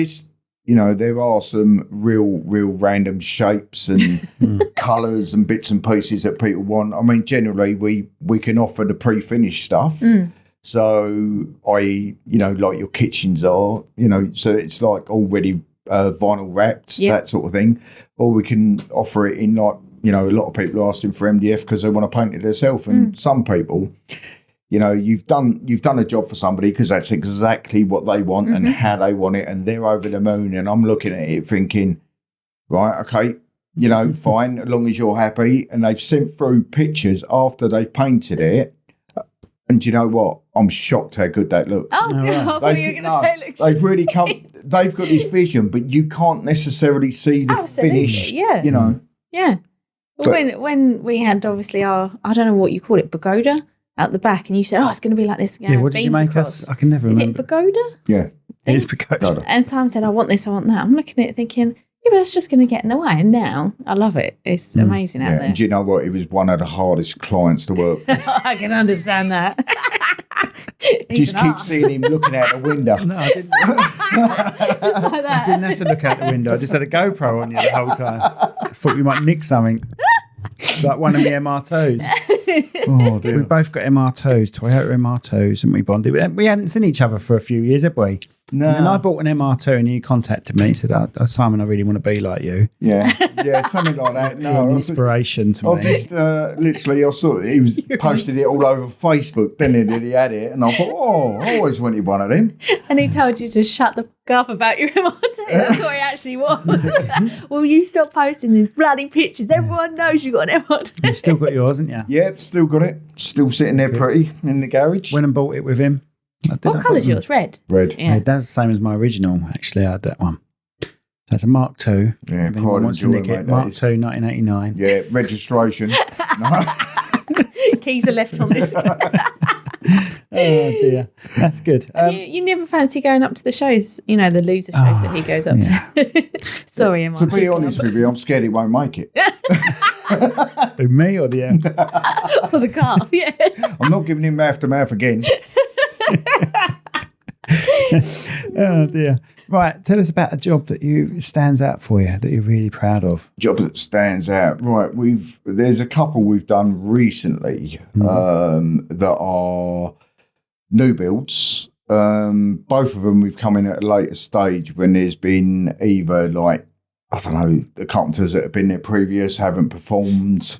there are some real random shapes and colours and bits and pieces that people want. I mean, generally we can offer the pre-finished stuff. So like your kitchens are, so it's like already vinyl wrapped, that sort of thing. Or we can offer it in like, a lot of people are asking for MDF because they want to paint it themselves. And some people, you've done a job for somebody because that's exactly what they want and how they want it, and they're over the moon. And I'm looking at it thinking, right, okay, fine, as long as you're happy. And they've sent through pictures after they've painted it. And do you know what? I'm shocked how good that looks. Oh, right. I thought you were going to say it looks they've really come. They've got this vision, but you can't necessarily see the finish. Yeah. Yeah. Well, when we had obviously our, I don't know what you call it, pagoda out the back, and you said, it's going to be like this. Yeah, what did you make us? I can never remember. Is it pagoda? Yeah. It is pagoda. And Simon said, I want this, I want that. I'm looking at it thinking, yeah, but it's just going to get in the way. And now I love it. It's amazing out there. And do you know what? It was one of the hardest clients to work with. I can understand that. Just keep seeing him looking out the window. No, I didn't. Just like that. I didn't have to look out the window. I just had a GoPro on you the whole time. I thought you might nick something. Like one of the MR2s. Oh, dear. We both got MR2s, Toyota MR2s, and we bonded. We hadn't seen each other for a few years, had we? No. And then I bought an MR2 and he contacted me. He said, Simon, I really want to be like you. Yeah, something like that. No, inspiration to me. I just literally, I saw it. He was posted it all over Facebook. Then he had it, and I thought, I always wanted one of them. And he told you to shut the f about your MR2. That's what he actually was. Will you stop posting these bloody pictures? Everyone knows you got an MR2. You still got yours, haven't you? Yep, still got it. Still sitting there pretty in the garage. Went and bought it with him. What colour's yours? Red? Red. Yeah. That's the same as my original, actually. I had that one. So it's a Mark II. Yeah, if anyone wants to nick it, Mark II, 1989. Yeah, registration. Keys are left on this. Oh, dear. That's good. You never fancy going up to the shows, the loser shows that he goes up to? Sorry, Emma. To be honest with you, I'm scared he won't make it. Who, me or the or the car, yeah. I'm not giving him mouth to mouth again. Oh, dear. Right, tell us about a job that stands out for you, that you're really proud of. Job that stands out. Right, there's a couple we've done recently that are new builds. Both of them we've come in at a later stage when there's been either like, I don't know, the carpenters that have been there previous haven't performed,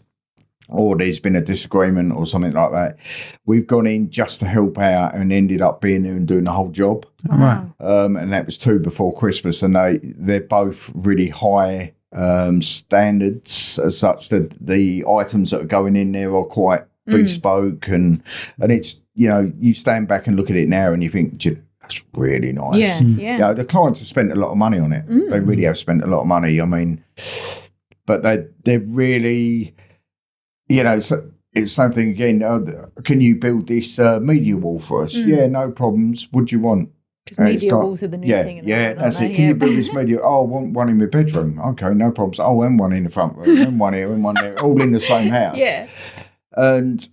or there's been a disagreement or something like that. We've gone in just to help out and ended up being there and doing the whole job. Right. And that was 2 before Christmas, and they're both really high standards as such that the items that are going in there are quite bespoke, and it's, you stand back and look at it now and you think, that's really nice. Yeah, yeah. The clients have spent a lot of money on it. They really have spent a lot of money. I mean, but they're really, it's something again. Can you build this media wall for us? Yeah, no problems. What do you want? Because media walls are the new thing. Yeah, that's it. Can you build this media? Oh, I want one in my bedroom. Okay, no problems. Oh, and one in the front room, and one here, and one there, all in the same house. Yeah. And,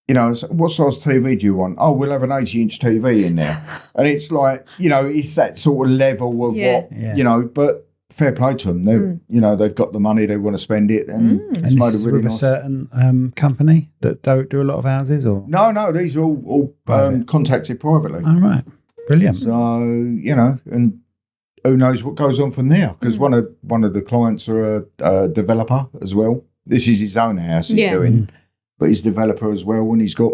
so what size TV do you want? Oh, we'll have an 80-inch TV in there. And it's like, it's that sort of level of what, but fair play to them. They've got the money, they want to spend it. And it's made a really with a certain company that don't do a lot of houses? Or No, these are all contacted privately. Oh, right. Brilliant. So, and who knows what goes on from there? Because one of the clients are a developer as well. This is his own house he's doing. But he's a developer as well, and he's got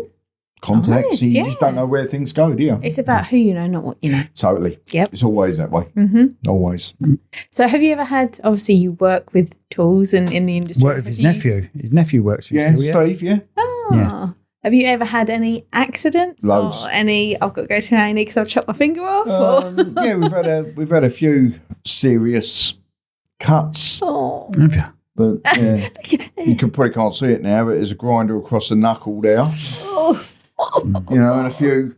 contacts. You just don't know where things go, do you? It's about who you know, not what you know. Totally. Yep. It's always that way. Always. So have you ever had, obviously you work with tools and in the industry. Work with his nephew. His nephew works with you still, Steve, yeah. Oh. Yeah. Have you ever had any accidents? Loads. Or any, I've got to go to A&E because I've chopped my finger off? Yeah, we've had a few serious cuts. Oh. Have you? But you probably can't see it now, but there's a grinder across the knuckle there. Oh. And a few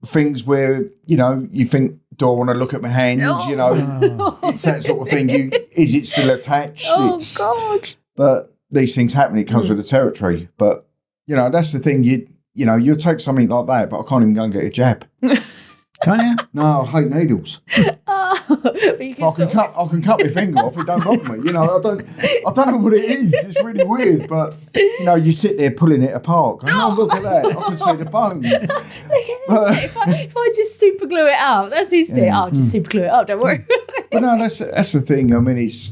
things where, you think, do I want to look at my hands? It's that sort of thing. Is it still attached? Oh, God. But these things happen. It comes with the territory. But, that's the thing. You'll take something like that, but I can't even go and get a jab. Can't you? No, I hate needles. But you can I can cut my finger off. It don't bother me. You know, I don't know what it is. It's really weird. But you know, you sit there pulling it apart. Going, oh, look at that! I can see the bone. if I just super glue it up, that's his thing. I'll just super glue it up. Don't worry. But no, that's the thing. I mean, it's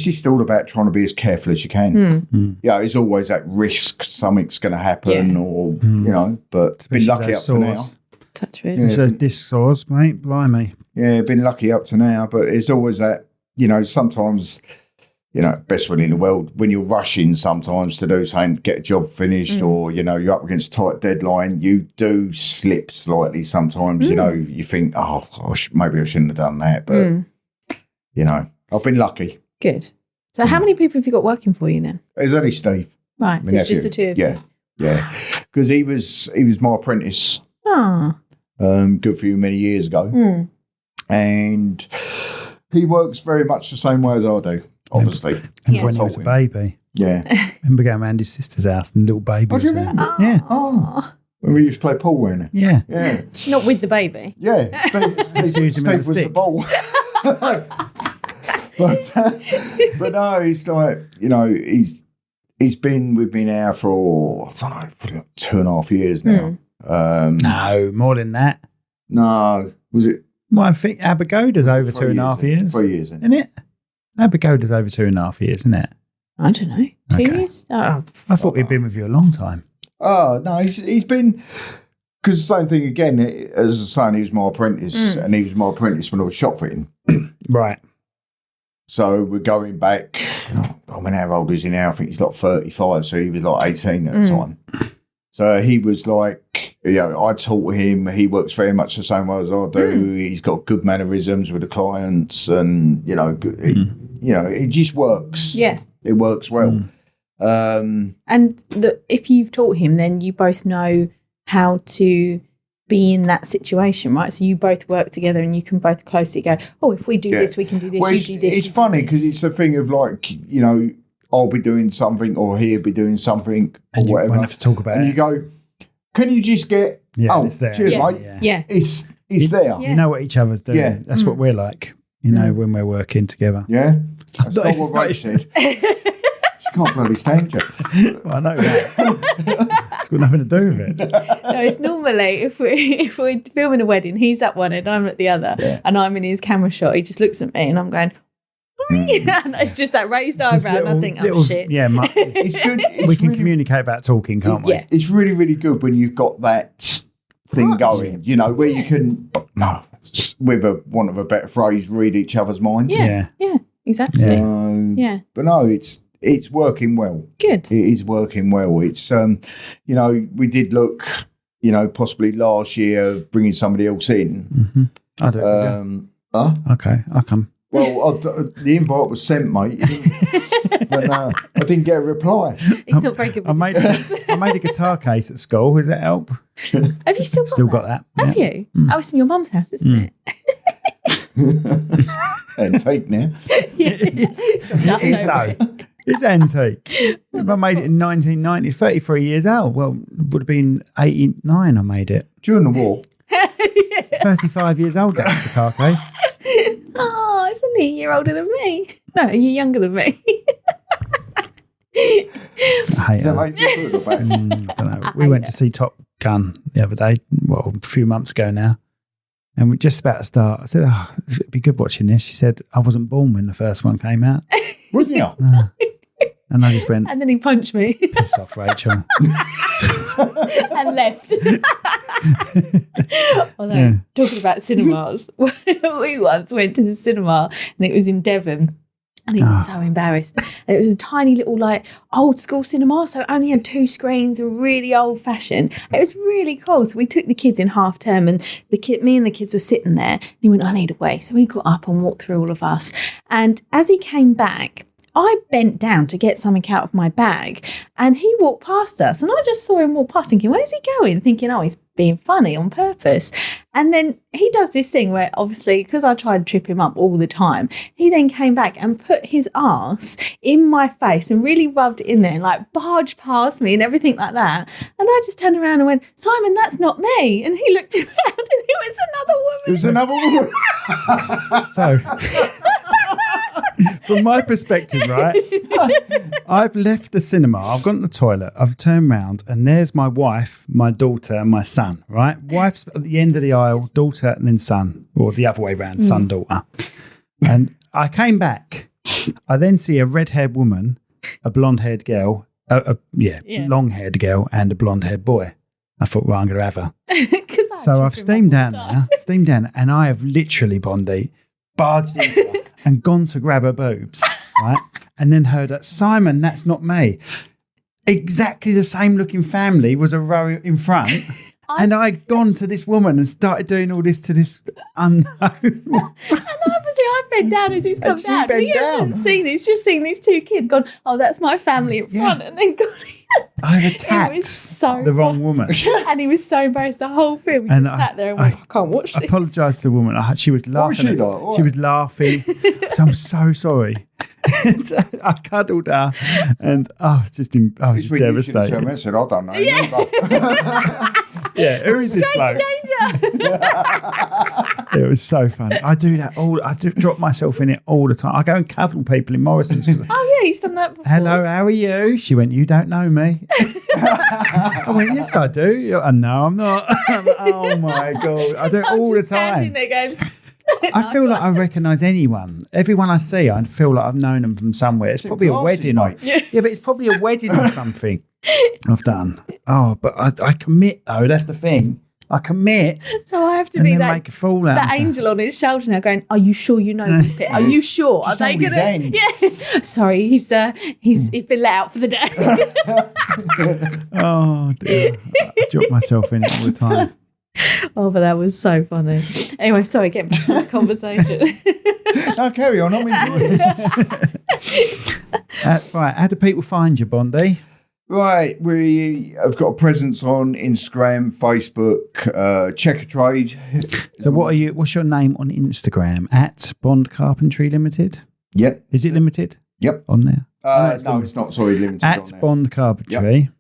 just all about trying to be as careful as you can. Yeah, it's always at risk. Something's going to happen, or you know. But Especially been lucky up to now. Touch wood. Yeah. So disc saws, mate. Blimey. Yeah, been lucky up to now, but it's always that, you know, sometimes, you know, best will in the world, when you're rushing sometimes to do something, get a job finished, or, you know, you're up against a tight deadline, you do slip slightly sometimes, you know, you think, oh, maybe I shouldn't have done that, but, you know, I've been lucky. Good. So how many people have you got working for you then? There's only Steve. Right, so it's just the two of you? Yeah. Because he was my apprentice. Oh. Good for you many years ago. And he works very much the same way as I do, obviously. And when he was a baby. Yeah. Remember going around his sister's house and the little baby was there. Yeah. Oh. When we used to play pool around it. Yeah. Yeah. Not with the baby. Yeah. Steve was the ball. but no, it's like, you know, he's been with me now for, I don't know, probably like 2.5 years now. No, more than that. No. Was it? Well, I think Abergoda's over 2.5 years. 3 years, isn't it? Abergoda's over 2.5 years, isn't it? I don't know. 2 years? Oh. I thought he'd been with you a long time. Oh, no, he's been... Because the same thing again, as I was saying, he was my apprentice, and he was my apprentice when I was shop fitting. Right. So we're going back... I mean, how old is he now? I think he's like 35, so he was like 18 at the time. So he was like, you know, I taught him. He works very much the same way as I do. He's got good mannerisms with the clients, and you know, it just works. Yeah, it works well. And if you've taught him, then you both know how to be in that situation, right? So you both work together, and you can both closely go, oh, if we do this, we can do this. Well, you do this. It's funny because it's a thing of like, you know, I'll be doing something, or he'll be doing something, or and whatever. You won't have to talk about and you go, can you just get? It's there. Cheers, mate. Yeah. It's there. Yeah. You know what each other's doing. Yeah. That's what we're like. You know, when we're working together. Yeah. That's not what Rach said. She can't bloody stand you. Well, I know that. It's got nothing to do with it. No, it's normally if we're filming a wedding, he's at one end, I'm at the other, and I'm in his camera shot. He just looks at me, and I'm going. And it's just that raised eyebrow, and I think, oh shit. Yeah, it's good. We can communicate about talking, can't we? Yeah. It's really, really good when you've got that thing going, you know, where you can, with a want of a better phrase, read each other's mind. Yeah, exactly. Yeah. But no, it's working well. Good. It is working well. It's, you know, we did look, you know, possibly last year of bringing somebody else in. I do. Okay, I'll come. Well, the invite was sent, mate, but I didn't get a reply. It's not very good. I made a guitar case at school. Does that help? Have you still got that? Have you? Oh, it's in your mum's house, isn't it? Antique now. It is though. It's antique. I made it in 1990. 33 years old. Well, it would have been 89. I made it during the war. 35 years old. That guitar case. Oh, it's only a year older than me. No, a year younger than me. I don't know. We went to see Top Gun the other day, well, a few months ago now, and we're just about to start. I said, oh, it'd be good watching this. She said, I wasn't born when the first one came out. Wasn't you? No. And I just went... And then he punched me. Piss off, Rachel. And left. Although, talking about cinemas, we once went to the cinema and it was in Devon. And he was so embarrassed. And it was a tiny little, like, old school cinema, so it only had 2 screens, really old fashioned. It was really cool. So we took the kids in half term, and me and the kids were sitting there. And he went, I need a wee. So he got up and walked through all of us. And as he came back, I bent down to get something out of my bag and he walked past us and I just saw him walk past thinking, where's he going? Thinking, oh, he's being funny on purpose. And then he does this thing where obviously, because I tried to trip him up all the time, he then came back and put his arse in my face and really rubbed it in there and like barged past me and everything like that. And I just turned around and went, Simon, that's not me. And he looked around and it was another woman. So, from my perspective, right, I've left the cinema, I've gone to the toilet, I've turned round, and there's my wife, my daughter, and my son, right? Wife's at the end of the aisle, daughter, and then son, or the other way round, son, daughter. And I came back. I then see a red-haired woman, a blonde-haired girl, long-haired girl, and a blonde-haired boy. I thought, well, I'm going to have her. So I've steamed down there, and I have literally, Bondi, barged in her and gone to grab her boobs, right? And then heard that, Simon, that's not me. Exactly the same looking family was a row in front. And I'd gone to this woman and started doing all this to this unknown. And obviously I bent down as he's come down. He hasn't seen it. He's just seen these two kids gone, oh, that's my family in front. And then gone I've attacked the wrong woman. And he was so embarrassed the whole film. He just sat there and went, I can't watch this. I apologised to the woman. She was laughing. She was laughing. So I'm so sorry. I cuddled her and I was just devastated. I said, I don't know. Yeah, who is this bloke? It was so funny. I do that I drop myself in it all the time. I go and cuddle people in Morrison's. Oh yeah, he's done that before. Hello, how are you? She went, you don't know me. I went, yes, I do. No, I'm not. Oh my God. I do it all the time. There going, I feel like I recognise anyone. Everyone I see, I feel like I've known them from somewhere. It's probably a wedding. Yeah, but it's probably a wedding or something I've done. Oh, but I commit though. That's the thing. I commit. So I have to be make a fool out that angel on his shoulder now going, are you sure you know this bit? Are you sure? Are they going to? Yeah. Sorry, he's been let out for the day. Oh, dear. I drop myself in it all the time. Oh, but that was so funny. Anyway, sorry, getting back to the conversation. No, carry on. I'm enjoying it. Right, how do people find you, Bondi? Right, we have got a presence on Instagram, Facebook, Checker Trade. So what's your name on Instagram? At Bond Carpentry Limited? Yep. Is it limited? Yep. On there? No, it's not. Sorry, limited. At Bond Carpentry. Yep.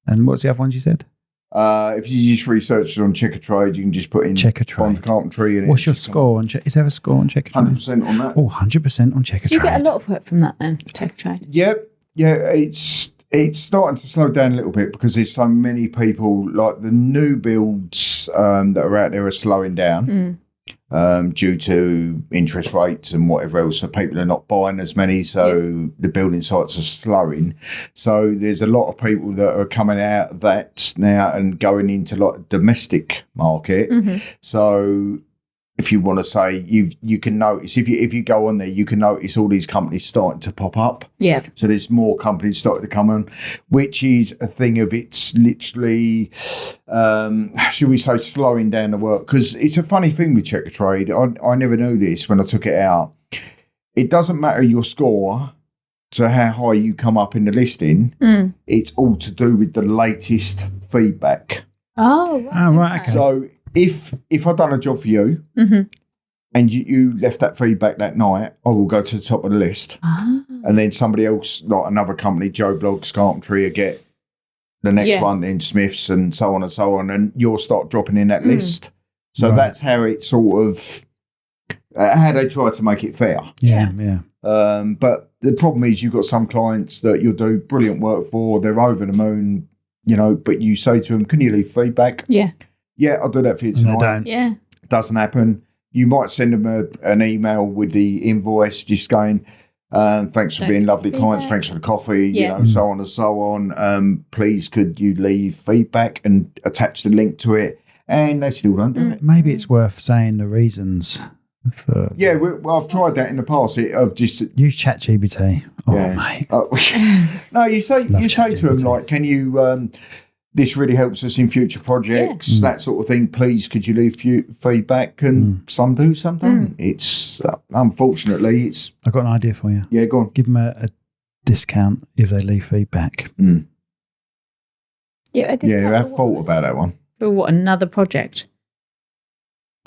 And what's the other one you said? If you just research on Checker Trade, you can just put in Checker Trade. Bond Carpentry. And what's your score on Is there a score on Checker Trade? 100% on that. Oh, 100% on Checker Trade. You get a lot of work from that then, Checker Trade? Yep. Yeah, it's starting to slow down a little bit because there's so many people, like the new builds that are out there are slowing down due to interest rates and whatever else. So people are not buying as many, so the building sites are slowing. So there's a lot of people that are coming out of that now and going into like domestic market. Mm-hmm. So if you want to say, you can notice, if you go on there, you can notice all these companies starting to pop up. Yeah. So there's more companies starting to come on, which is a thing of it's literally, should we say, slowing down the work. Because it's a funny thing with Checker Trade. I never knew this when I took it out. It doesn't matter your score to how high you come up in the listing. Mm. It's all to do with the latest feedback. Oh, right. Okay. So if I've done a job for you and you left that feedback that night, I will go to the top of the list. Ah. And then somebody else, like another company, Joe Blogs Carpentry, will get the next one, then Smiths and so on and so on. And you'll start dropping in that list. So that's how it sort of, how they try to make it fair. Yeah. But the problem is you've got some clients that you'll do brilliant work for, they're over the moon, but you say to them, can you leave feedback? Yeah. Yeah, I'll do that for you tonight. And they don't. Yeah. It doesn't happen. You might send them an email with the invoice just going, thanks for being lovely clients, thanks for the coffee, so on and so on. Please could you leave feedback and attach the link to it? And they still don't do it. Maybe it's worth saying the reasons for... Yeah, I've tried that in the past. I've just... Use ChatGPT. Oh, mate. No, you say to them, like, can you... this really helps us in future projects, that sort of thing. Please, could you leave feedback? And some do, some don't. It's unfortunately, it's. I've got an idea for you. Yeah, go on. Give them a discount if they leave feedback. Yeah, I've thought about that one. For what, another project?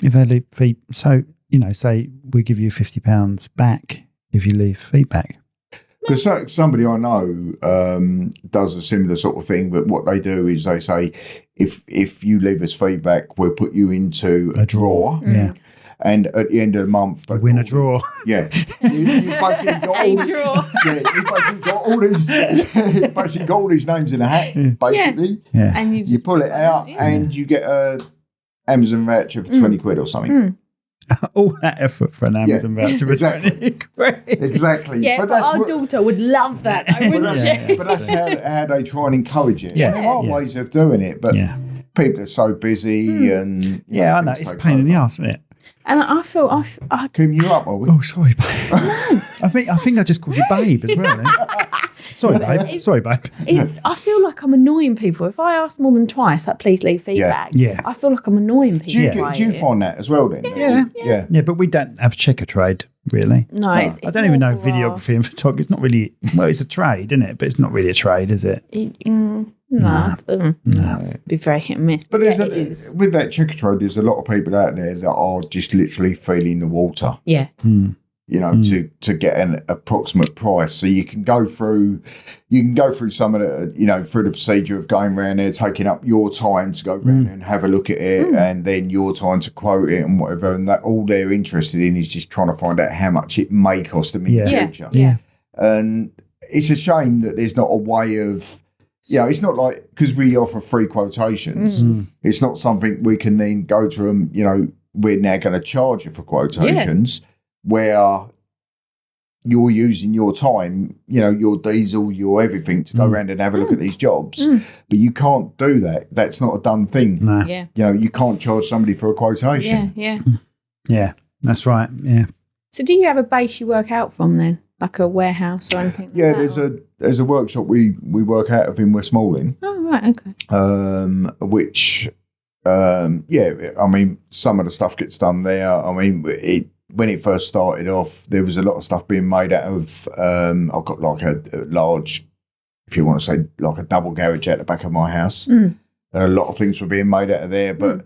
If they leave so, say we give you £50 back if you leave feedback. Because somebody I know does a similar sort of thing, but what they do is they say, if you leave us feedback, we'll put you into a drawer. Yeah. And at the end of the month, they win a draw. Yeah. You've basically got all draw. Yeah, you've basically got all these names in a hat, basically. Yeah. And you pull it out and you get a Amazon voucher for 20 quid or something. All that effort for an Amazon voucher. Exactly. Exactly. Yeah, but our daughter would love that, though, wouldn't she? But that's how they try and encourage it. Yeah. There are ways of doing it, but people are so busy and... I know. It's a pain in the arse, isn't it? And I feel I Clean you up, are we? Oh, sorry, babe. I think I just called you babe as well. Sorry, babe. Sorry, babe. I feel like I'm annoying people. If I ask more than twice, like, please leave feedback. Yeah. I feel like I'm annoying people. Do you find that as well then? Yeah, but we don't have checker trade, really. No, I don't even know videography and photography. It's not really, it's a trade, isn't it? But it's not really a trade, is it? No. It'd be very hit and miss. But it is. With that checker trade, there's a lot of people out there that are just literally feeling the water. Yeah. To get an approximate price. So you can go through some of the, through the procedure of going around there, taking up your time to go around and have a look at it, and then your time to quote it and whatever. And that all they're interested in is just trying to find out how much it may cost them in the future. Yeah. And it's a shame that there's not a way of, it's not like, because we offer free quotations, it's not something we can then go to them, we're now going to charge you for quotations. Where you're using your time, your diesel, your everything to go around and have a look at these jobs. But you can't do that. That's not a done thing. No. Yeah. You can't charge somebody for a quotation. Yeah. Yeah, that's right. Yeah. So do you have a base you work out from then? Like a warehouse or anything like that? There's a workshop we work out of in West Malling. Oh, right, okay. Which, I mean, some of the stuff gets done there. I mean, when it first started off, there was a lot of stuff being made out of, I've got like a large, if you want to say, like a double garage at the back of my house. And a lot of things were being made out of there. But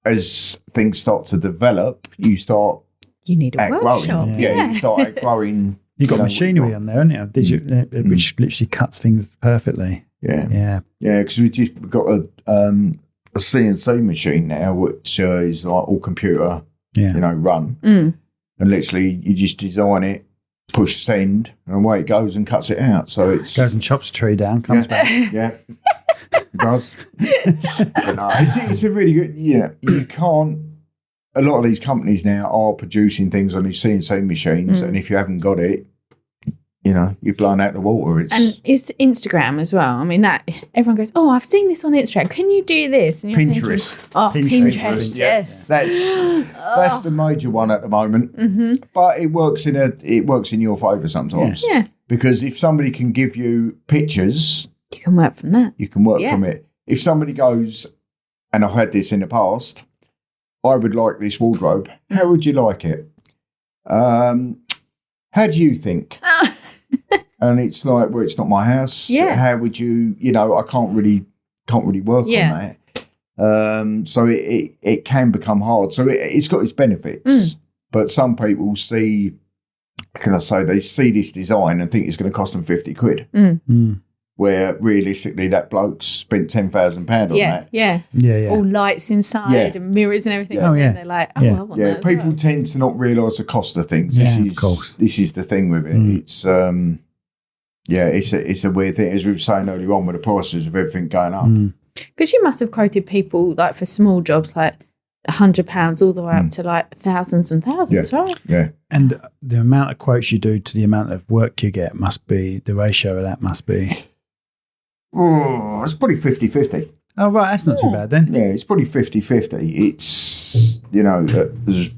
as things start to develop, you need a workshop. You start outgrowing. You've got machinery on there, haven't you? Which literally cuts things perfectly. Yeah, because we've got a CNC machine now, which is like all computer. Run. And literally you just design it, push send, and away it goes and cuts it out. So it goes and chops a tree down, comes back. Yeah, it does. But no, it's a really good, you can't, a lot of these companies now are producing things on these CNC machines, and if you haven't got it, you've blown out the water. And it's Instagram as well. I mean, that everyone goes, oh, I've seen this on Instagram. Can you do this? And you're Pinterest. Thinking, Pinterest, yes. That's the major one at the moment. But it works in your favour sometimes. Yeah. Because if somebody can give you pictures, you can work from that. You can work from it. If somebody goes, and I've had this in the past, I would like this wardrobe. How would you like it? How do you think? And it's like, well, it's not my house. Yeah. How would you? I can't really work on that. So it can become hard. So it's got its benefits, but some people they see this design and think it's going to cost them 50 quid. Where realistically, that bloke's spent £10,000 on that. Yeah. All lights inside and mirrors and everything. Yeah. And they're like, I want that. People tend to not realise the cost of things. Of course. This is the thing with it. It's a weird thing, as we were saying earlier on, with the prices of everything going up. Because you must have quoted people like for small jobs, like £100 all the way up to like thousands and thousands, right? Yeah. And the amount of quotes you do to the amount of work you get must be, the ratio of that must be. Oh, it's probably 50-50. Oh, right. That's not too bad then. Yeah, it's probably 50-50. It's,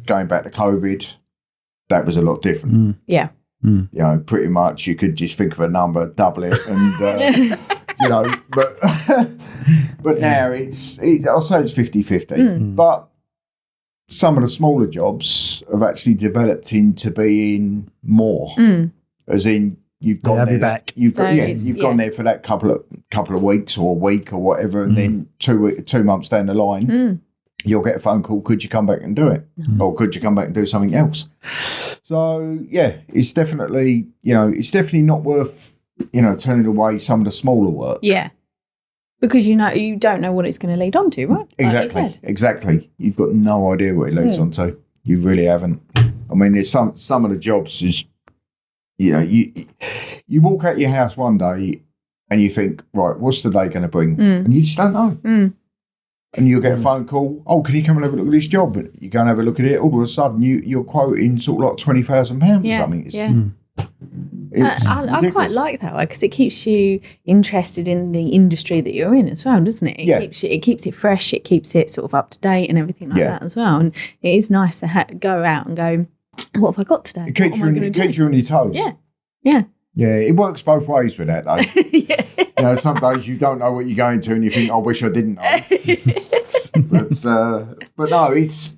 going back to COVID, that was a lot different. Yeah. Pretty much you could just think of a number, double it, and, but now I'll say it's 50-50. But some of the smaller jobs have actually developed into being more. As in, you've gone there. Back. You've gone there for that couple of weeks or a week or whatever, and then 2 months down the line, you'll get a phone call. Could you come back and do it, or could you come back and do something else? So it's definitely not worth turning away some of the smaller work. Yeah. Because you don't know what it's going to lead on to, right? Exactly. You've got no idea what it leads on to. You really haven't. I mean, there's some of the jobs is, you walk out your house one day and you think, right, what's the day going to bring? And you just don't know. And you'll get a phone call, oh, can you come and have a look at this job? And you go and have a look at it. All of a sudden, you're quoting sort of like £20,000 or something. I quite like that because it keeps you interested in the industry that you're in as well, doesn't it? It keeps it fresh, it keeps it sort of up to date and everything like that as well. And it is nice to go out and go, what have I got today? It keeps you on your toes. Yeah, it works both ways with that, though. Some days you don't know what you're going to and you think, I wish I didn't know. But no, it's,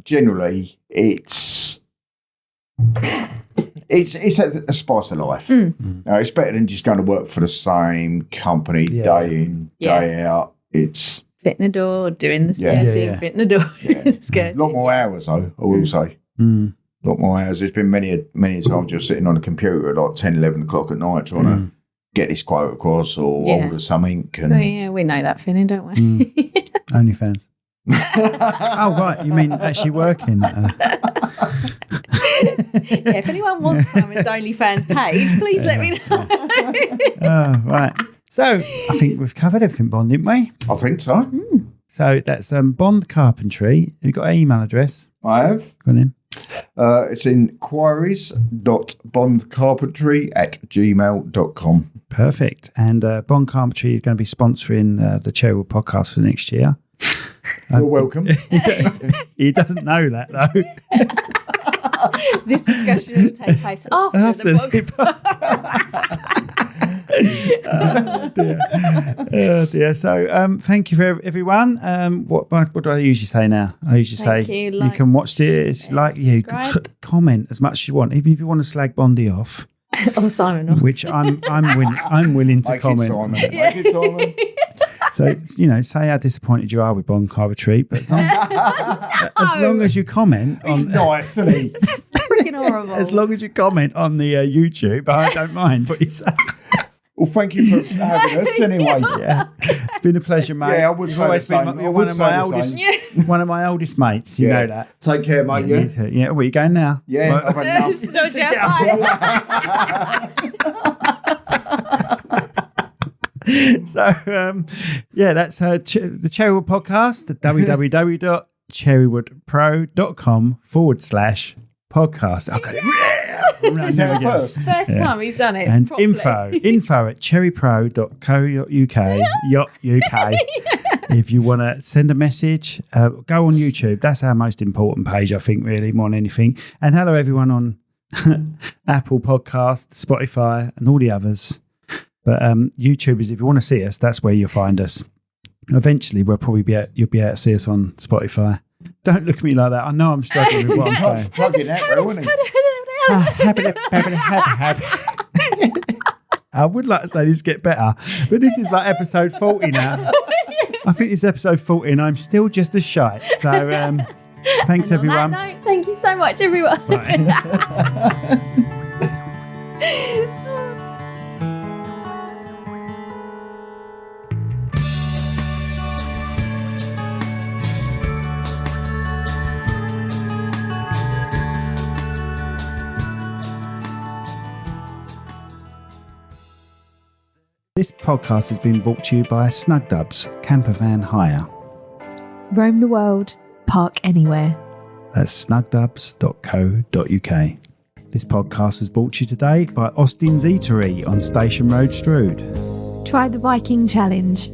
generally it's a spice of life. It's better than just going to work for the same company day in, day out. It's fitting a door, doing the skirting, fitting a door, a lot more hours, though, I will say. A lot more hours. There's been many times just sitting on a computer at like 10, 11 o'clock at night trying to get this quote across or order something. And we know that feeling, don't we? OnlyFans. Oh, right. You mean actually working? If anyone wants Simon's OnlyFans page, please let me know. Oh, right. So I think we've covered everything, Bond, didn't we? I think so. So that's Bond Carpentry. Have you got an email address? I have. Go on in. It's inquiries.bondcarpentry@gmail.com. Perfect. And Bond Carpentry is going to be sponsoring the Cherrywood Podcast for next year. You're welcome. He doesn't know that, though. This discussion will take place after the podcast. Oh dear. So thank you for everyone. What do I usually say now? I usually say you can watch this, comment as much as you want, even if you want to slag Bondy off. Or Simon off. Which I'm willing to comment. Make it Simon. So, say how disappointed you are with Bond Carpentry, but as long as you comment on... He's nice, isn't he? Freaking horrible. As long as you comment on the YouTube, I don't mind what you say. Well, thank you for having us anyway. It's been a pleasure, mate. Yeah, I would say the same. You're one of my oldest mates, you know that. Take care, mate. Yeah. Where are you going now? Yeah, I've had enough. So, that's the Cherrywood Podcast at www.cherrywoodpro.com/podcast. Okay. First time he's done it. And properly. info at cherrypro.co.uk. If you want to send a message, go on YouTube. That's our most important page, I think, really, more than anything. And hello, everyone on Apple Podcast, Spotify, and all the others. But YouTube is, if you want to see us, that's where you'll find us. Eventually, you'll be able to see us on Spotify. Don't look at me like that. I know I'm struggling with what I'm saying. Plugging out, though, isn't it? I would like to say this get better, but this is like episode 40 now. I think it's episode 40 and I'm still just as shite. So thanks, everyone. On that note, thank you so much, everyone. This podcast has been brought to you by Snug Dubs Camper Van Hire. Roam the world, park anywhere. That's snugdubs.co.uk. This podcast was brought to you today by Austin's Eatery on Station Road, Strood. Try the Viking Challenge.